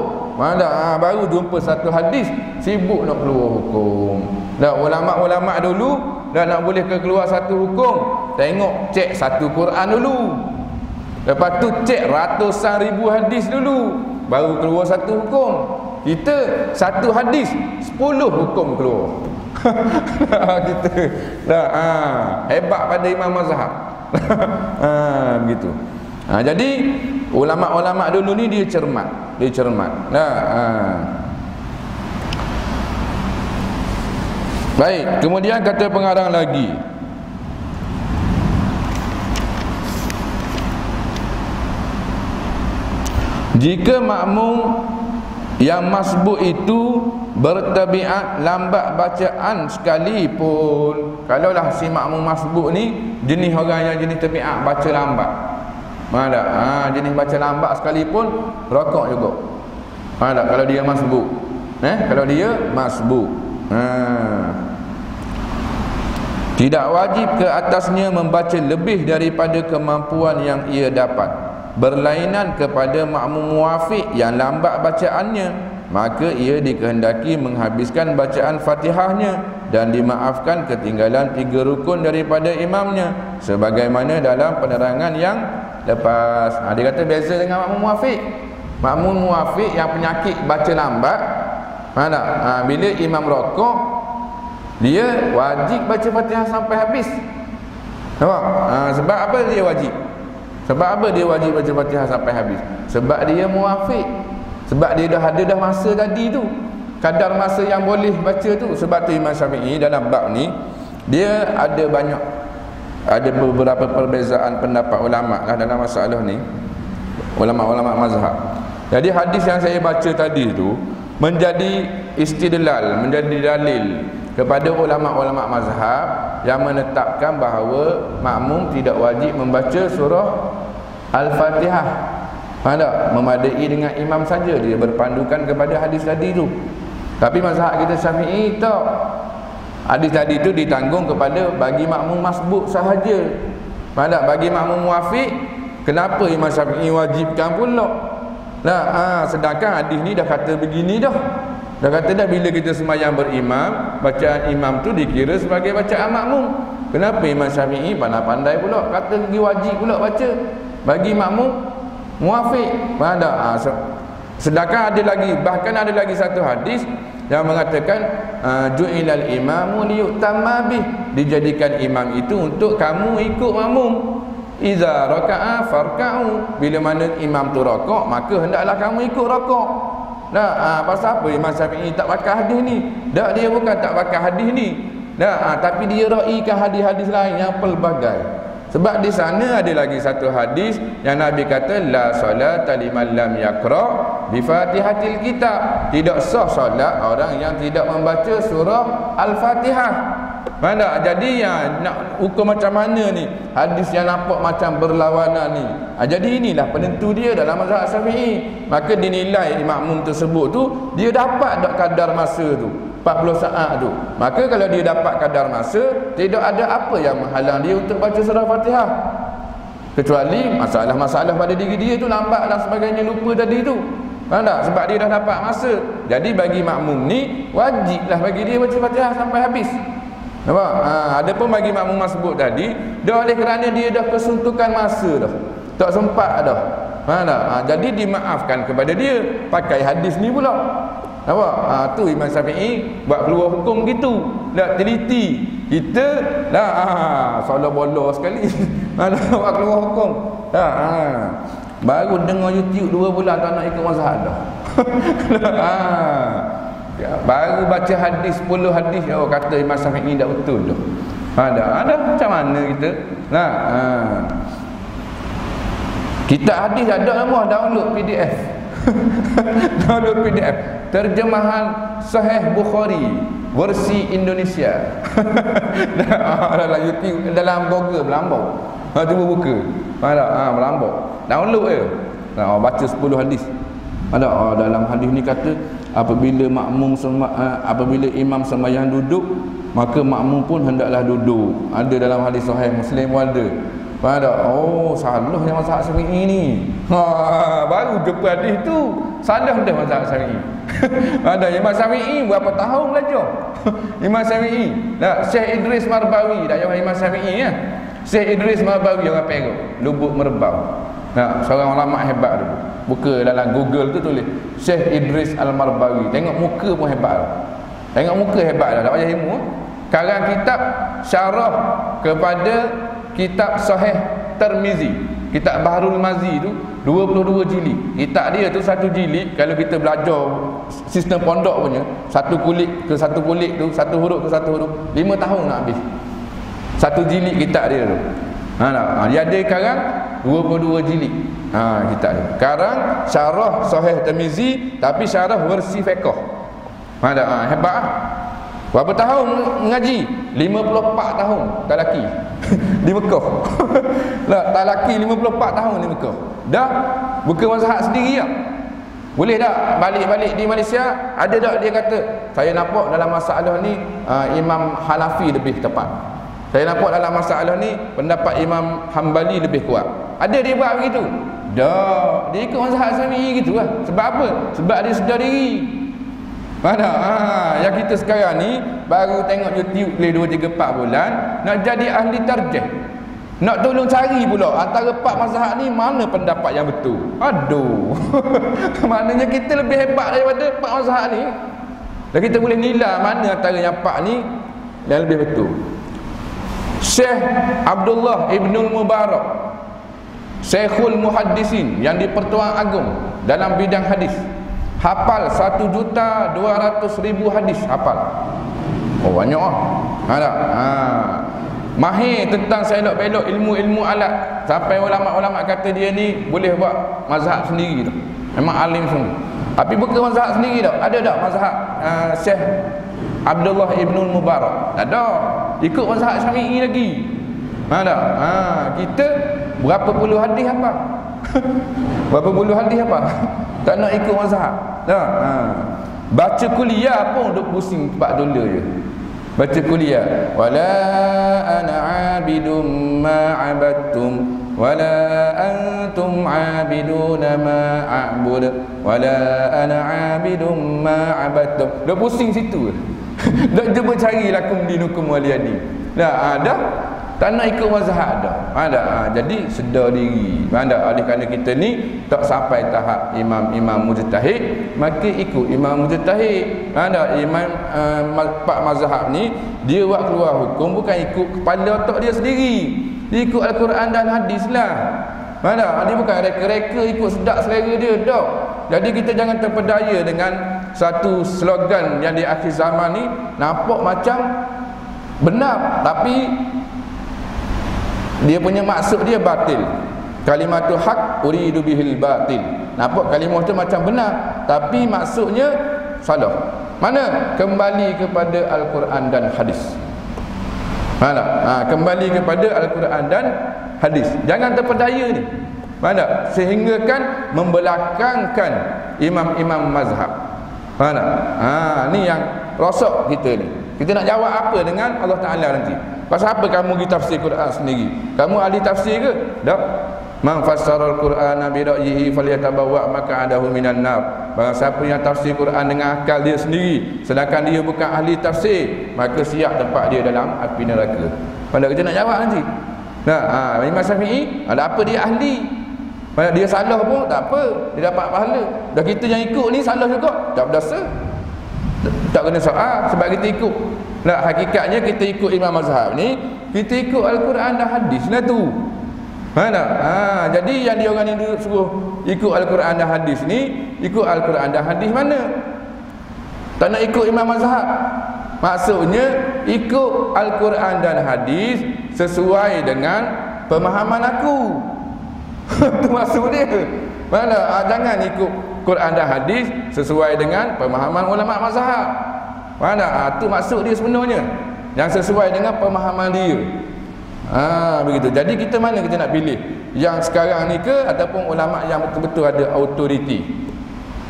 Faham tak? Baru jumpa satu hadis, sibuk nak keluar hukum. Dah ulama-ulama dulu dah nak boleh keluar satu hukum, tengok cek satu Quran dulu. Lepas tu cek ratusan ribu hadis dulu, baru keluar satu hukum. Kita satu hadis 10 hukum keluar. Kita dah hebat pada imam mazhab. Begitu. Jadi ulama-ulama dulu ni dia cermat. Baik, kemudian kata pengarang lagi, jika makmum yang masbuk itu bertabiat lambat bacaan sekalipun, kalaulah si makmum masbuk ni jenis orang yang jenis tabiat baca lambat, jenis baca lambat sekalipun rokok juga. Kalau dia masbuk, kalau dia masbuk, tidak wajib ke atasnya membaca lebih daripada kemampuan yang ia dapat, berlainan kepada makmum muwafiq yang lambat bacaannya, maka ia dikehendaki menghabiskan bacaan Fatihahnya dan dimaafkan ketinggalan 3 rukun daripada imamnya, sebagaimana dalam penerangan yang lepas. Dia kata beza dengan makmum muwafiq. Makmum muwafiq yang penyakit baca lambat, bila imam rokok, dia wajib baca Fatihah sampai habis. Sebab apa dia wajib? Sebab apa dia wajib baca Fatihah sampai habis? Sebab dia muwafiq. Sebab dia dah ada masa tadi tu, kadar masa yang boleh baca tu. Sebab tu Imam Syafi'i dalam bab ni dia ada beberapa perbezaan pendapat ulama lah dalam masalah ni, ulama-ulama mazhab. Jadi hadis yang saya baca tadi tu menjadi istidlal, menjadi dalil kepada ulama-ulama mazhab yang menetapkan bahawa makmum tidak wajib membaca surah Al-Fatihah. Memadai dengan imam saja, dia berpandukan kepada hadis tadi tu. Tapi mazhab kita Syafi'i tak. Hadis tadi tu ditanggung kepada bagi makmum masbuk sahaja. Bagi makmum muwafiq, kenapa Imam Syafi'i wajibkan pula? Sedangkan hadis ni dah kata begini dah. Dah kata dah bila kita sembahyang berimam, bacaan imam tu dikira sebagai bacaan makmum. Kenapa Imam Syafi'i pandai-pandai pula kata lagi wajib pula baca bagi makmum muwafiq? Sedangkan bahkan ada lagi satu hadis yang mengatakan ju'ilal imamu liyutamma bih, dijadikan imam itu untuk kamu ikut makmum. Iza raka'a farka'u, bila mana imam tu rokok, maka hendaklah kamu ikut rokok. Pasal apa Imam Syafi'i tak pakai hadis ni? Dia bukan tak pakai hadis ni. Tapi dia raikan hadis-hadis lain yang pelbagai. Sebab di sana ada lagi satu hadis yang Nabi kata la solata liman lam yaqra bi Fatihatil kitab. Tidak sah solat orang yang tidak membaca surah Al-Fatihah. Jadi nak ukur macam mana ni hadis yang nampak macam berlawanan ni. Jadi inilah penentu dia dalam mazhab Syafi'i. Maka dinilai makmum tersebut tu dia dapat tak kadar masa tu 40 saat tu. Maka kalau dia dapat kadar masa, tidak ada apa yang menghalang dia untuk baca surah Fatihah, kecuali masalah-masalah pada diri dia tu, lambat dan sebagainya, lupa tadi tu. Faham tak? Sebab dia dah dapat masa. Jadi bagi makmum ni wajiblah bagi dia baca Fatihah sampai habis. Nampak? Adapun bagi makmum masbuk tadi, dah oleh kerana dia dah kesuntukan masa dah, tak sempat dah. Faham tak? Jadi dimaafkan kepada dia pakai hadis ni pula. Nampak? Tu Imam Syafi'i buat keluar hukum gitu. Dah teliti. Kita dah solat bola sekali. Buat keluar hukum. Baru dengar YouTube 2 bulan tak nak ikut mazhab dah. Baru baca hadis 10 hadis kata Imam Syafi'i tak betul dah. Ada macam mana kita? Kitab hadis ada semua, download PDF. Download PDF terjemahan Sahih Bukhari. versi Indonesia. Dalam YouTube, dalam Google Melambau. Cuba buka. Ada Melambau. Download je. Baca 10 hadis. Ada dalam hadis ni kata apabila apabila imam sembahyang duduk, maka makmum pun hendaklah duduk. Ada dalam hadis sahih Muslim pun ada. Salahnya mazhab Syafi'i ni. Baru jumpa hadis tu. Salah dah mazhab Syafi'i. Ada Imam Syafi'i berapa tahun belajar? Imam Syafi'i. Syekh Idris Marbawi, dak jawab Imam Syafi'i ya. Syekh Idris Marbawi orang Perak, Lubuk Merbau. Seorang ulama hebat tu. Buka dalam Google tu tulis Syekh Idris Al-Marbawi. Tengok muka pun hebat. Tengok muka hebat dah. Tak payah ilmu. Karang kitab syarah kepada kitab Sahih Tirmizi, kitab Bahrul Mazi tu 22 jilid. Kitab dia tu satu jilid, kalau kita belajar sistem pondok punya, satu kulit ke satu kulit tu, satu huruf ke satu huruf, 5 tahun nak habis satu jilid kitab dia tu. Dia ada sekarang 22 jilid kitab dia. Sekarang syarah Sahih Tirmizi tapi syarah versi fiqh. Hebat ah. Berapa tahun mengaji? 54 tahun tak laki di Mekah. Tak laki 54 tahun di Mekah. Dah bukan mazhab sendiri tak? Boleh tak balik-balik di Malaysia? Ada tak dia kata saya nampak dalam masalah ni Imam Hanafi lebih tepat, saya nampak dalam masalah ni pendapat Imam Hambali lebih kuat? Ada dia buat begitu? Dah, dia ikut mazhab Syafi'i gitu lah. Sebab apa? Sebab dia sedar diri. Yang kita sekarang ni baru tengok YouTube boleh 2, 3, 4 bulan, nak jadi ahli tarjih, nak tolong cari pula antara 4 mazhab ni mana pendapat yang betul. Aduh. Maknanya kita lebih hebat daripada 4 mazhab ni. Dan kita boleh nilai mana antara yang 4 ni yang lebih betul. Syekh Abdullah Ibnul Mubarak, Syekhul Muhaddisin yang di Pertuan Agong dalam bidang hadis, hafal 1.200.000 hadis hafal. Banyak mahir tentang selok-belok ilmu-ilmu alat, sampai ulama-ulama kata dia ni boleh buat mazhab sendiri tu. Memang alim semua. Tapi bukan mazhab sendiri tak. Ada tak mazhab Syekh Abdullah Ibnul Mubarak? Tak ada. Ikut mazhab Syafi'i lagi. Kita berapa puluh hadis apa? Berapa puluh hadis apa? Tak nak ikut mazhab. Baca kuliah pun duk pusing $4 je. Baca kuliah, wala ana abidum ma abadtum wala antum abiduna ma a'bud wala ana abidum ma abadtum. Duk pusing situ. Duk cuba cari lakum dinukum waliyadi. Dah tak nak ikut mazhab dah. Jadi sedar diri. Oleh kerana kita ni tak sampai tahap imam-imam mujtahid, maka ikut imam mujtahid. Imam 4 mazhab ni dia buat keluar hukum bukan ikut kepala otak dia sendiri. Dia ikut Al-Quran dan hadis lah. Dia bukan reka-reka ikut sedak selera dia tak. Jadi kita jangan terpedaya dengan satu slogan yang di akhir zaman ni nampak macam benar tapi dia punya maksud dia batil. Kalimatul haq uridu bihil batil. Nampak kalimah tu macam benar tapi maksudnya salah. Mana? Kembali kepada Al-Quran dan hadis. Kembali kepada Al-Quran dan hadis. Jangan terpedaya ni. Sehingga kan membelakangkan imam-imam mazhab. Ni yang rosak kita ni. Kita nak jawab apa dengan Allah Ta'ala nanti? Pasal apa kamu pergi tafsir Quran sendiri? Kamu ahli tafsir ke? Tak. Man fassara al-Qur'ana bi ra'yihi falyatabawwa maq'adahu minan nar. Barang siapa yang tafsir Quran dengan akal dia sendiri, sedangkan dia bukan ahli tafsir, maka siap tempat dia dalam api neraka. Pada kita nak jawab nanti. Imam Syafi'i, ada apa dia ahli? Pada dia salah pun tak apa, dia dapat pahala. Dah kita yang ikut ni salah juga, tak berdosa. Tak kena soal sebab kita ikut. Hakikatnya kita ikut imam mazhab ni, kita ikut Al-Quran dan hadis lah tu. Jadi yang dia orang ni duduk suruh ikut Al-Quran dan hadis ni, ikut Al-Quran dan hadis mana? Tak nak ikut imam mazhab. Maksudnya ikut Al-Quran dan hadis sesuai dengan pemahaman aku. Itu maksud dia. Jangan ikut Quran dan hadis sesuai dengan pemahaman ulama mazhab. Faham tak? Tu maksud dia sebenarnya, yang sesuai dengan pemahaman dia. Begitu. Jadi kita mana kita nak pilih? Yang sekarang ni ke ataupun ulama yang betul-betul ada autoriti?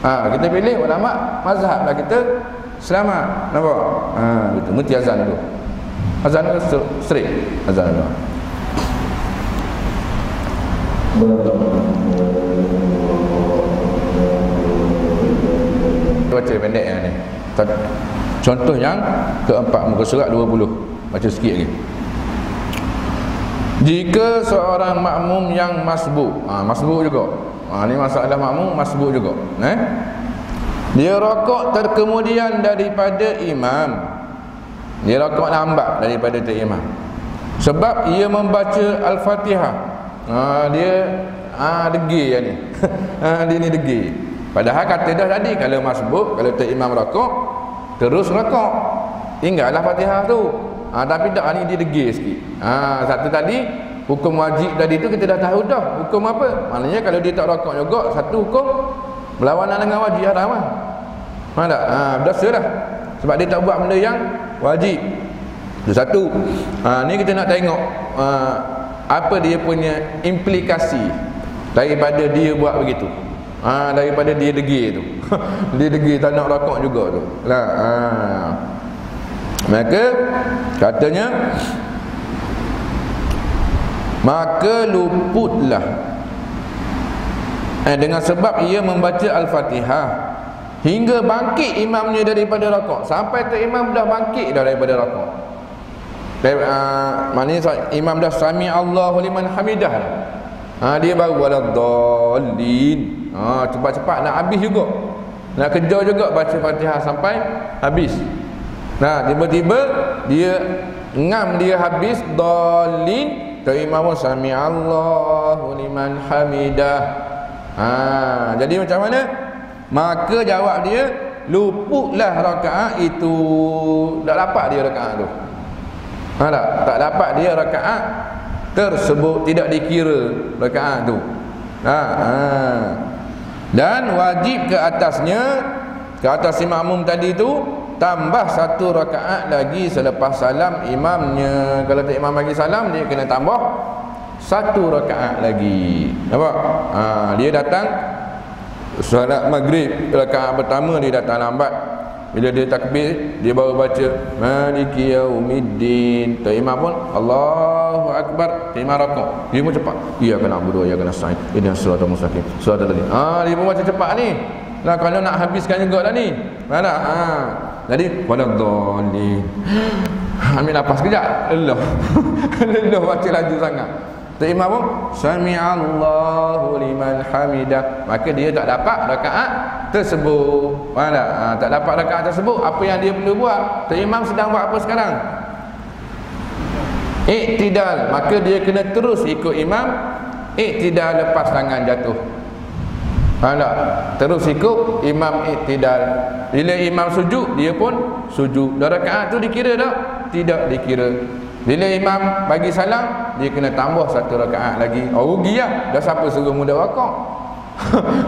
Kita pilih ulama mazhab lah, kita selamat. Nampak? Gitu. Mesti azan dulu. Azan dulu straight. Azan dulu. Baca pendek yang ni. Contoh yang keempat, muka surat 20. Baca sikit lagi. Jika seorang makmum yang masbuk, masbuk juga. Ni masalah makmum masbuk juga. Dia rokok terkemudian daripada imam. Dia rokok lambat daripada imam. Sebab ia membaca Al-Fatihah. Dia degil yang ni. Dia ni degil. Padahal kata dah tadi, kalau masbuk, kalau imam rokok, terus rokok, tinggallah Fatihah tu. Tapi tak, ni dia degil sikit. Satu tadi hukum wajib tadi tu kita dah tahu dah. Hukum apa? Maknanya kalau dia tak rokok juga, satu hukum berlawanan dengan wajib haram lah. Faham tak? Berdosa dah. Sebab dia tak buat benda yang wajib. Itu satu. Ni kita nak tengok apa dia punya implikasi daripada dia buat begitu. Daripada dia degil tu. Dia degil tak nak rokok juga tu. Maka katanya, maka luputlah dengan sebab ia membaca Al-Fatihah hingga bangkit imamnya daripada rokok. Sampai tu imam dah bangkit dah daripada rokok. Maknanya imam dah sami Allahu liman hamidah. Dia baru waladdallin. Cepat-cepat nak habis juga. Nak kejar juga baca Fatihah sampai habis. Tiba-tiba dia ngam, dia habis dallin, tu imam pun sami Allahu liman hamidah. Jadi macam mana? Maka jawab dia, luputlah rakaat itu. Tak dapat dia rakaat tu. Tak dapat dia rakaat tersebut, tidak dikira rakaat tu. Dan wajib ke atasnya, ke atas si makmum tadi tu, tambah satu rakaat lagi selepas salam imamnya. Kalau tak imam bagi salam, dia kena tambah satu rakaat lagi. Nampak? Dia datang solat maghrib rakaat pertama, dia datang lambat. Bila dia takbir, dia baru baca Maliki Yaumiddin. Tu imam pun Allahu Akbar, imam rakaat. Dia pun cepat. Iyyaka na'budu wa iyyaka nasta'in. Ihdinas siratal mustaqim. Siratal ladzina. Dia pun baca cepat ni. Kalau nak habiskan juga dah ni. Mana? Jadi waladdallin. Ambil nafas kejap. Lelah baca laju sangat. Tu imam pun sami Allahu liman hamidah. Maka dia tak dapat rakaat tersebut. Tak dapat rakaat tersebut. Apa yang dia perlu buat? Tu imam sedang buat apa sekarang? Iktidal. Maka dia kena terus ikut imam. Iktidal, lepas tangan jatuh. Terus ikut imam iktidal. Bila imam sujud, dia pun sujud. Dah rakaat tu dikira tak? Tidak dikira. Bila imam bagi salam, dia kena tambah satu rakaat lagi. Rugi lah. Dah siapa suruh muda rokok?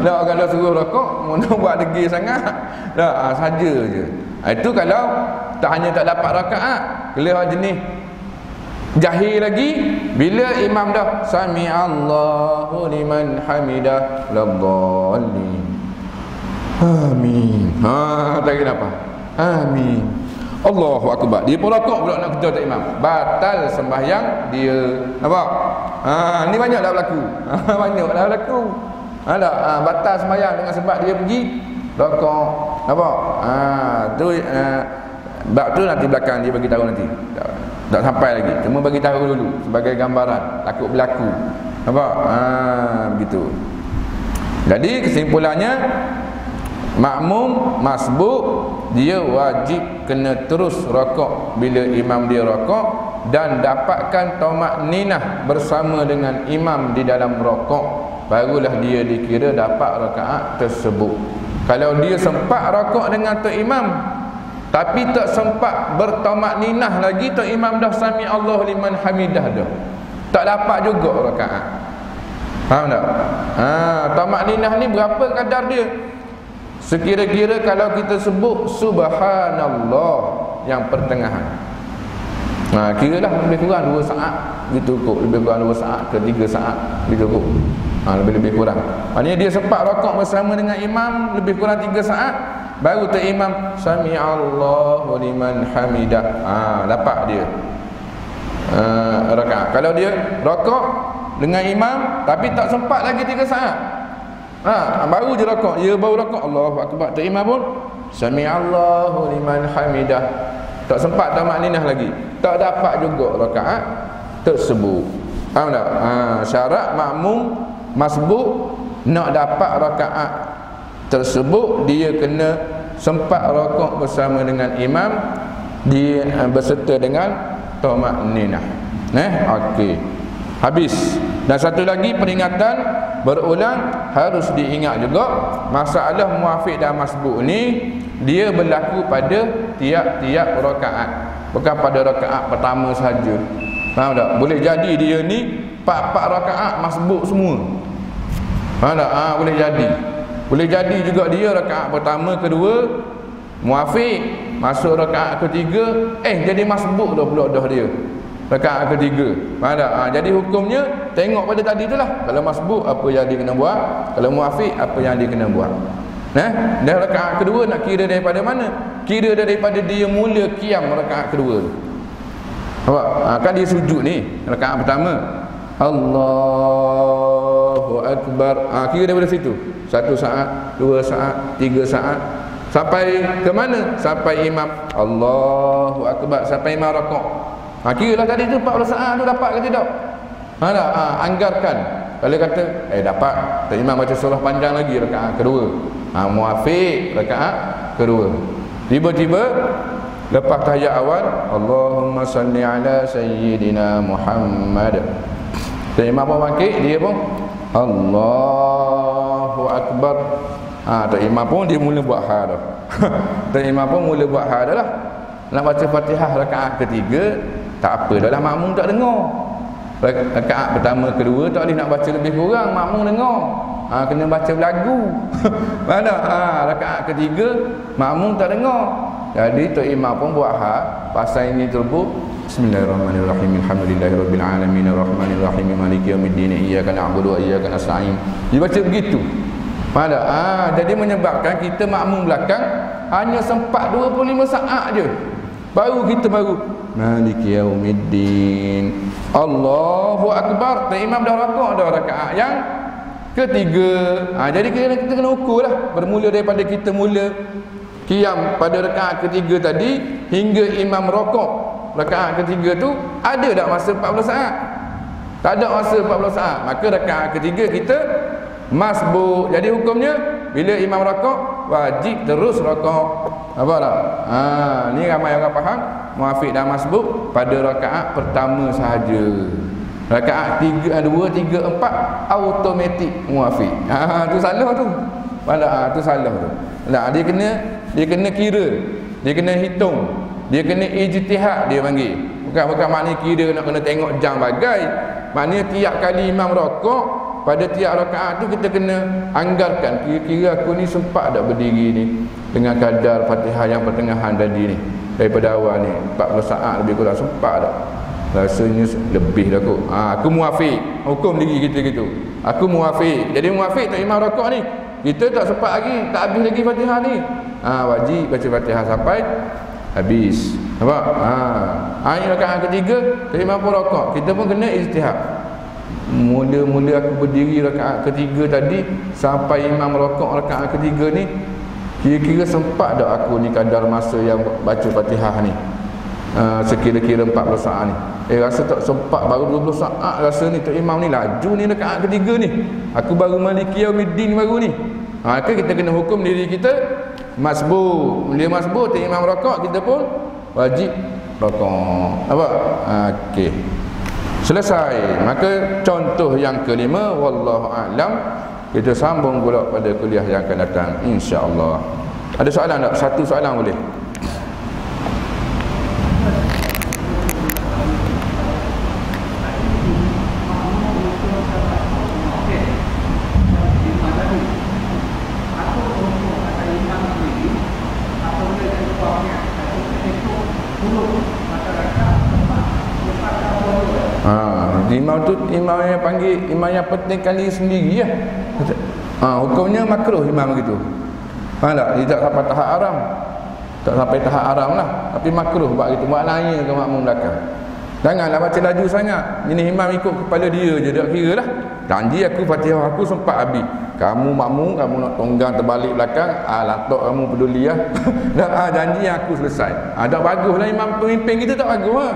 Dah orang dah suruh rokok, muda buat degil sangat. Dah saja je. Itu kalau tak hanya tak dapat rakaat, kalau jenis jahil lagi, bila imam dah sami Allahu liman hamidah ladzallin. Amin. Tak kira apa. Amin. Allahu Akbar. Dia pun rokok pula nak kejar tak imam. Batal sembahyang dia. Nampak? Ni banyak dah berlaku. Banyak dah berlaku. Batal sembahyang dengan sebab dia pergi rokok. Nampak? Tu bab tu nanti belakang dia bagi tahu nanti. Tak sampai lagi. Cuma bagi tahu dulu sebagai gambaran, takut berlaku. Nampak? Begitu. Jadi kesimpulannya, makmum masbuk dia wajib kena terus rokok bila imam dia rokok dan dapatkan tamakninah bersama dengan imam di dalam rokok, barulah dia dikira dapat rakaat tersebut. Kalau dia sempat rokok dengan tok imam tapi tak sempat bertamakninah lagi, tok imam dah sami Allah liman hamidah dah, tak dapat juga rakaat. Faham tak? Tamakninah ni berapa kadar dia? sekira-kira kalau kita sebut subhanallah yang pertengahan, kiralah lebih kurang 2 saat gitu kok, lebih kurang 2 saat ke 3 saat gitu kok, lebih kurang. Maknanya dia sempat rakaat bersama dengan imam lebih kurang 3 saat, baru imam sami'allahu liman hamidah, dapat dia rakaat. Kalau dia rakaat dengan imam tapi tak sempat lagi 3 saat, baru je rakaat, dia baru rakaat Allahu akbar, imam pun sami'allahu liman hamidah, tak sempat tamat ninah lagi, tak dapat juga rakaat tersebut. Faham tak? Syarat makmum masbuk nak dapat rakaat tersebut, dia kena sempat rakaat bersama dengan imam, dia berserta dengan tamat ninah. Okey, habis. Dan satu lagi peringatan berulang harus diingat juga, masalah muafiq dan masbuk ni dia berlaku pada tiap-tiap rakaat, bukan pada rakaat pertama saja. Faham tak? Boleh jadi dia ni 4 rakaat masbuk semua. Faham tak? Boleh jadi. Boleh jadi juga dia rakaat pertama, kedua muafiq, masuk rakaat ketiga jadi masbuk dah pula dah dia rakaat ketiga. Faham tak? Jadi hukumnya tengok pada tadi tu lah. Kalau masbuk apa yang dia kena buat, kalau muafiq apa yang dia kena buat. Dan rakaat kedua nak kira daripada mana? Kira daripada dia mula qiyam rakaat kedua tu. Nampak? Kan dia sujud ni rakaat pertama, Allahu akbar, kira daripada situ 1 saat, 2 saat, 3 saat, sampai ke mana? Sampai imam Allahu akbar, sampai imam rakaat. Kira lah tadi tu 40 saat tu dapat ke tidak? Anggarkan. Kalau kata dapat, tak imam baca surah panjang lagi rakaat kedua, muafiq rakaat kedua, tiba-tiba lepas tahiyat awal Allahumma salli ala sayyidina Muhammad, dan imam pun bangkit, dia pun Allahu akbar. Tak imam pun dia mula buat hal dah. Tak imam pun mula buat hal dah lah. Nak baca Fatihah rakaat ketiga tak apa dah lah, makmum tak dengar. Rakaat pertama, kedua tak boleh nak baca lebih kurang, makmum dengar. Kena baca lagu. Mana? Rakaat ketiga makmum tak dengar. Jadi tok imam pun buat hak pasal ini terbuk. Bismillahirrahmanirrahim. Alhamdulillahirabbil alamin arrahmanir rahim maliki yaumiddin iyyaka na'budu wa iyyaka nasta'in. Dibaca begitu. Mana? Jadi menyebabkan kita makmum belakang hanya sempat 25 saat je. Baru kita maliki yaumiddin Allahu akbar, tok imam dah rakaat dah rakaat yang ketiga. Jadi kita kena ukur lah, bermula daripada kita mula qiyam pada rakaat ketiga tadi hingga imam rakaat rakaat ketiga tu, ada tak masa 40 saat? Tak ada masa 40 saat. Maka rakaat ketiga kita masbuk. Jadi hukumnya bila imam rakaat wajib terus rakaat. Apa tak? Ni ramai orang faham muafiq dan masbuk pada rakaat pertama sahaja. Rakaat 3, 2, 3, 4 automatik muafiq. Tu salah tu. Tu salah tu. Dia kena kira, dia kena hitung, dia kena ijtihad, dia panggil. Bukan maknanya kira nak kena tengok jam bagai. Maknanya tiap kali imam rakaat, pada tiap rakaat tu kita kena anggarkan, kira-kira aku ni sempat tak berdiri ni dengan kadar Fatihah yang pertengahan tadi ni, daripada awal ni 40 saat lebih kurang, sempat tak? Rasanya lebih dah kot. Aku muafiq, hukum diri kita gitu, aku muafiq. Jadi muafiq tak imam rakaat ni, kita tak sempat lagi, tak habis lagi Fatihah ni, wajib baca Fatihah sampai habis. Nampak? Ini rakaat ketiga, tak imam pun rakaat, kita pun kena ijtihad. Mula-mula aku berdiri rakaat ketiga tadi sampai imam rakaat rakaat ketiga ni, kira-kira sempat tak aku ni kadar masa yang baca Fatihah ni, sekira-kira 40 saat ni. Rasa tak sempat, baru 20 saat rasa ni tok imam ni laju ni rakaat ketiga ni, aku baru maliki yaumiddin baru ni. Maka kita kena hukum diri kita masbuk. Dia masbuk, tok imam rakaat, kita pun wajib rakaat. Apa? Okey. Selesai. Maka contoh yang kelima, wallahu a'lam. Kita sambung pula pada kuliah yang akan datang, insya-Allah. Ada soalan tak? Satu soalan boleh? Imam tu imam yang panggil imam yang pentingkan diri sendiri ya. Hukumnya makruh imam begitu. Tak? Dia tak sampai tahap haram. Tak sampai tahap haram lah, tapi makruh buat gitu, buat lain ke makmum belakang. Janganlah baca laju sangat. Ini imam ikut kepala dia je, tak kira lah. Janji aku Fatihah aku sempat habis. Kamu makmum, kamu nak tonggang terbalik belakang, latok kamu peduli lah. Janji aku selesai. Tak bagus lah imam pemimpin kita, tak bagus lah.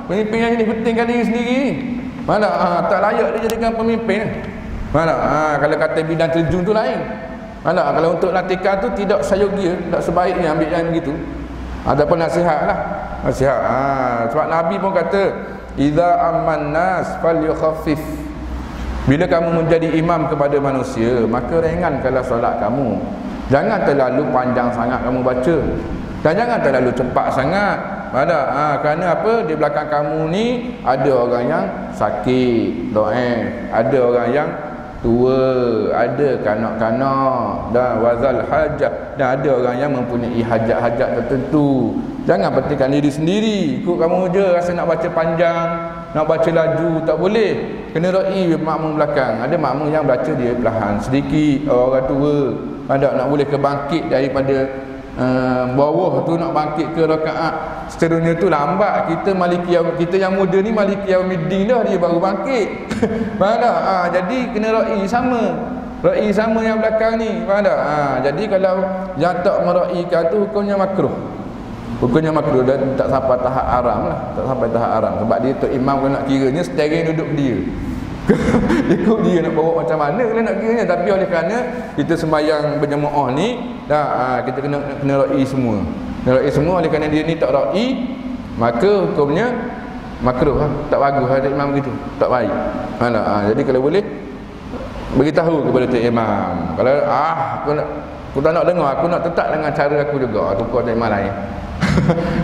Pemimpin yang ini pentingkan diri sendiri. Tak layak dia jadikan pemimpin. Kalau kata bidang terjun tu lain. Kalau untuk latihan tu tidak sayogia, tak sebaiknya ambil yang begitu. Adapun nasihat lah. Nasihat. Sebab Nabi pun kata, "Idza amman nas falyukhaffif." Bila kamu menjadi imam kepada manusia, maka ringankanlah solat kamu. Jangan terlalu panjang sangat kamu baca. Dan jangan terlalu cepat sangat. Kerana apa? Di belakang kamu ni ada orang yang sakit, ada orang yang tua, ada kanak-kanak, dan wazal hajat, dan ada orang yang mempunyai hajat-hajat tertentu. Jangan pentingkan diri sendiri. Ikut kamu je rasa nak baca panjang, nak baca laju, tak boleh. Kena ra'i makmum belakang. Ada makmum yang baca dia perlahan sedikit, orang tua. Nak boleh kebangkit daripada bawah tu, nak bangkit ke rakaat seterusnya tu lambat. Kita Malikiyah, kita yang muda ni Malikiyah Middin dah, dia baru bangkit. Faham tak? Jadi kena ra'i sama yang belakang ni. Faham tak? Jadi kalau yang tak mera'ikan tu hukumnya makruh. Hukumnya makruh, dan tak sampai tahap haram lah. Tak sampai tahap haram. Sebab dia tu imam, kalau nak kiranya steering duduk dia. Ikut dia nak bawa macam mana kalau nak kiranya. Tapi oleh kerana kita sembahyang berjemaah ni kita kena ra'i semua. Kena ra'i semua. Oleh kerana dia ni tak ra'i, maka hukumnya makruh lah. Tak bagus ada imam begitu, tak baik. Jadi kalau boleh beritahu kepada tu imam. Kalau aku tak nak dengar, aku nak tetap dengan cara aku juga. Tukar tu imam lain.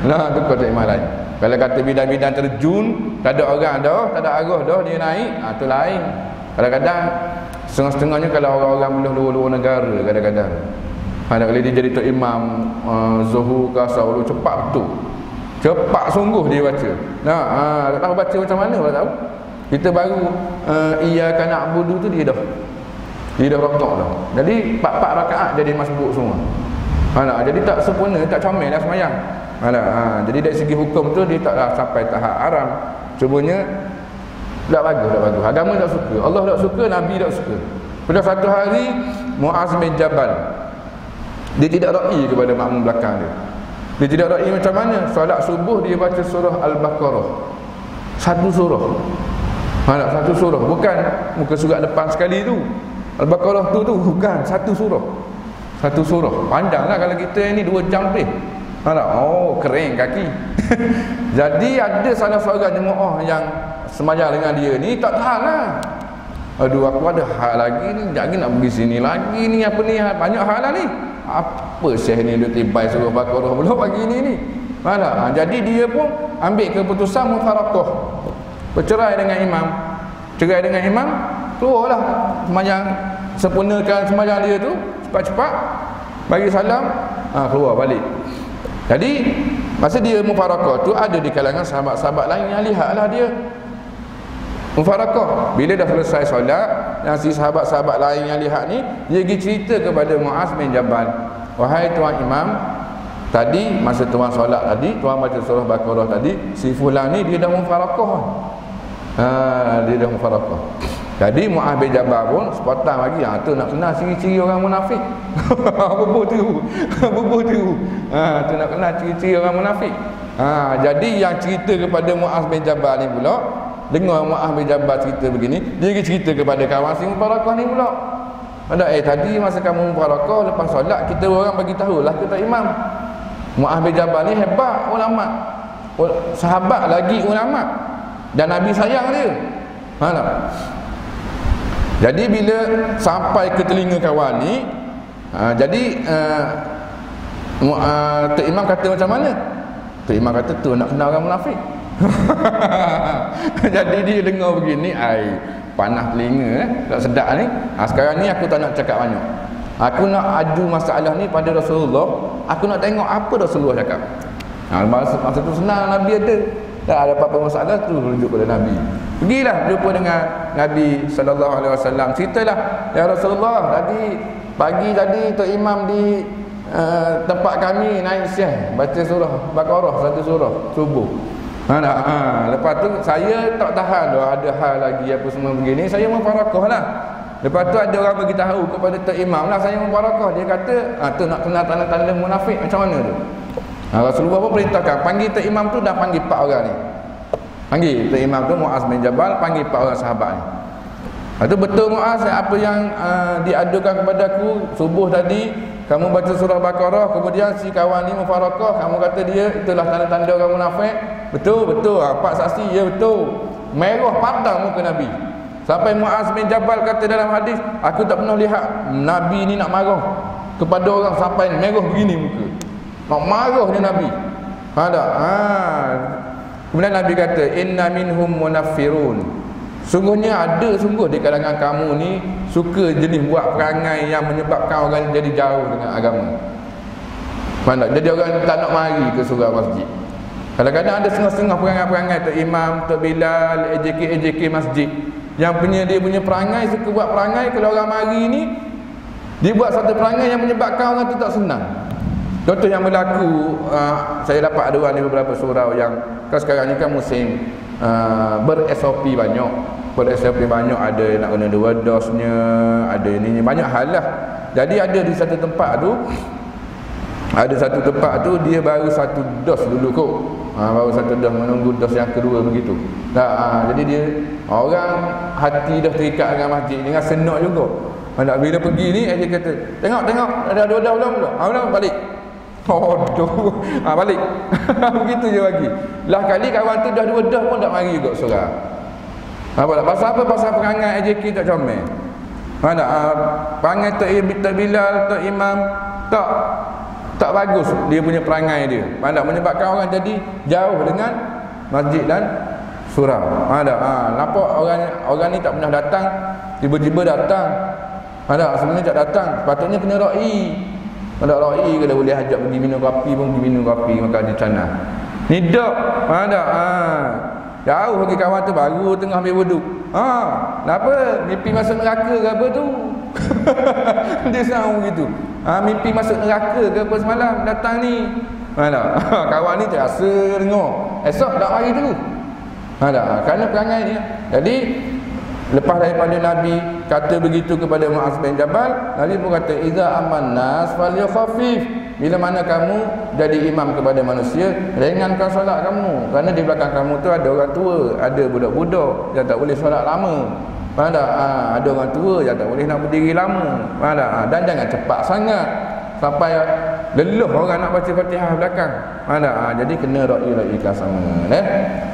Tukar tu imam lain. Kalau kata bidang-bidang terjun, tak ada orang dah, tak ada arah dah, dia naik, tu lain. Kadang-kadang setengah-setengahnya kalau orang-orang luar negara, kadang-kadang kalau dia jadi tok imam zuhur ke asar, cepat betul, cepat sungguh dia baca. Tak tahu baca macam mana, tak tahu. Kita baru iyyaka na'budu tu dia dah rokok dah. Jadi 4 rakaat jadi masbuk semua. Jadi tak sempurna, tak comel lah semayang. Jadi dari segi hukum tu dia taklah sampai tahap haram. Cumanya tak bagus. Agama tak suka, Allah tak suka, Nabi tak suka. Pada satu hari Muaz bin Jabal, dia tidak ra'i kepada makmum belakang dia. Dia tidak ra'i macam mana? Solat subuh dia baca surah Al-Baqarah, satu surah. Satu surah, bukan muka surat depan sekali tu. Al-Baqarah tu bukan satu surah. Satu surah. Panjanglah kalau kita ni 2 jam lebih. Kering kaki. Jadi ada salah seorang jemaah yang sembahyang dengan dia ni tak tahan lah. Aduh, aku ada hal lagi ni, jangan nak pergi sini lagi ni, apa ni, banyak hal lah ni. Apa syekh ni duk tibai surah Baqarah belum pagi ni. Jadi dia pun ambil keputusan mufaraqah, bercerai dengan imam. Cerai dengan imam, keluarlah sembahyang, sempurnakan sembahyang dia tu cepat-cepat, bagi salam, keluar balik. Jadi masa dia mufaraqah tu, ada di kalangan sahabat-sahabat lain yang lihatlah dia mufaraqah. Bila dah selesai solat, yang si sahabat-sahabat lain yang lihat ni, dia pergi cerita kepada Muaz bin Jabal, "Wahai tuan imam, tadi masa tuan solat tadi, tuan baca surah Baqarah tadi, si fulan ni dia dah mufaraqah." Dia dah mufaraqah. Jadi Muaz bin Jabal pun sepatang lagi, tu nak kenal ciri-ciri orang munafik. Bubuh tiru. Tu nak kenal ciri-ciri orang munafik. Jadi yang cerita kepada Muaz bin Jabal ni pula, dengar Muaz bin Jabal cerita begini, dia pergi cerita kepada kawan si mufaraqah ni pula. Tadi masa kamu mufaraqah lepas solat, kita orang bagi tahulah kita imam. Muaz bin Jabal ni hebat ulama, sahabat lagi ulama, dan Nabi sayang dia. Jadi bila sampai ke telinga kawan ni, jadi Tok Imam kata macam mana? Tok Imam kata tu nak kenal orang munafik. Jadi dia dengar begini, panas telinga, tak sedap ni. Sekarang ni aku tak nak cakap banyak. Aku nak adu masalah ni pada Rasulullah. Aku nak tengok apa Rasulullah cakap. Masa tu senang Nabi ada. tak ada apa-apa masalah tu rujuk pada Nabi. Pergilah jumpa dengan Nabi sallallahu alaihi wasallam. Ceritalah, ya Rasulullah, tadi pagi tadi Tok Imam di tempat kami naik siang baca surah Baqarah, satu surah subuh. Lepas tu saya tak tahan dah, ada hal lagi apa semua begini, saya memfarakah lah. Lepas tu ada orang bagi tahu kepada Tok Imam lah, saya memfarakah. Dia kata, tu nak kenal tanda-tanda munafik macam mana tu? Rasulullah pun perintahkan, panggil Tok Imam tu, dah panggil 4 orang ni. Panggil Tok Imam tu, Muaz bin Jabal, panggil 4 orang sahabat ni. Itu betul Muaz, apa yang diadukan kepadaku subuh tadi, kamu baca surah Baqarah, kemudian si kawan ni memfarakah, kamu kata dia itulah tanda-tanda orang munafik. Betul, betul. 4 saksi, ya betul. Merah padang muka Nabi. Sampai Muaz bin Jabal kata dalam hadis, aku tak pernah lihat Nabi ni nak marah kepada orang sampai merah begini muka. Nak marah dia Nabi. Kemudian Nabi kata, inna minhum munaffirun. Sungguhnya ada sungguh di kalangan kamu ni suka jenis buat perangai yang menyebabkan orang jadi jauh dengan agama. Faham tak? Jadi orang tak nak mari ke surau masjid. Kadang-kadang ada setengah-setengah perangai-perangai Tok Imam, Tok Bilal, AJK masjid yang dia punya perangai, suka buat perangai. Kalau orang mari ni, dia buat satu perangai yang menyebabkan orang tu tak senang. Contoh yang berlaku, saya dapat aduan di beberapa surau yang sekarang ni kan musim ber-SOP banyak. Ber-SOP banyak, ada nak kena 2 dosnya, ada ininya, banyak hal lah. Jadi ada di satu tempat tu, dia baru 1 dos dulu kot. Baru 1 dos, menunggu dos yang kedua begitu. Jadi dia, orang hati dah terikat dengan masjid, dengan senok juga. Bila pergi ni, dia kata, tengok, ada 2 dos belum? Balik. Balik. Begitu je lagi. Lah kali kawan tu dah 2 dah pun tak mari juga surau. Pasal apa? Pasal perangai AJK tak comel. Perangai Tok Bilal, Tok Imam tak bagus dia punya perangai dia. Menyebabkan orang jadi jauh dengan masjid dan surau. Nampak orang ni tak pernah datang, tiba-tiba datang. Sebenarnya tak datang, patutnya kena ra'i. Kalau ra'i kalau boleh ajak pergi minum kopi pun pergi minum kopi, maka dia canah. Ni dak. Jauh pergi kawan tu baru tengah ambil wuduk. Kenapa? Mimpi masuk neraka ke apa tu? Dia sahur gitu. Mimpi masuk neraka ke apa semalam datang ni. Kawan ni terasa dengar. Esok tak mari dulu. Kerana perangai dia. Jadi lepas daripada Nabi kata begitu kepada Muaz bin Jabal, Nabi pun kata, iza aman nas falyukhaffif. Bila mana kamu jadi imam kepada manusia, ringankan solat kamu. Kerana di belakang kamu tu ada orang tua, ada budak-budak yang tak boleh solat lama. Ada orang tua yang tak boleh nak berdiri lama. Dan jangan cepat sangat sampai leluh orang nak baca Fatihah belakang. Jadi kena ra'i-ra'ikan sama.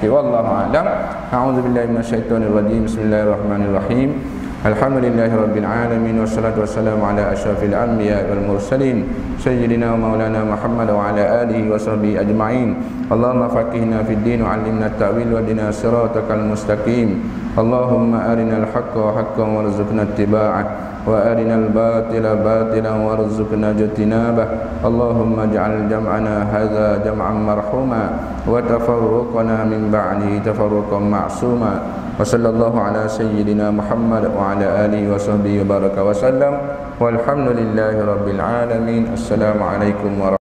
Wallahu a'lam. A'udzubillahi minasyaitonir rajim. Bismillahirrahmanirrahim. Alhamdulillahirabbil alamin wassalatu wassalamu ala asyrafil anbiya wal mursalin sayyidina wa maulana Muhammad wa ala alihi wa sahbihi ajma'in. Allahumma faqihna fid din wa 'allimna at-ta'wil wa hdina siratal mustaqim. Allahumma arinal haqqa haqqan warzuqna ittiba'ah wa arinal batila batilan warzuqna ijtinabah. Allahumma ij'al jam'ana hadza jam'an marhuma wa tafarruqana min ba'dihi tafarruqan ma'suma. Wa sallallahu ala sayyidina Muhammad wa ala alihi wa sahbihi wa baraka wa sallam. Walhamdulillahi rabbil alamin. Assalamualaikum warahmatullahi wabarakatuh.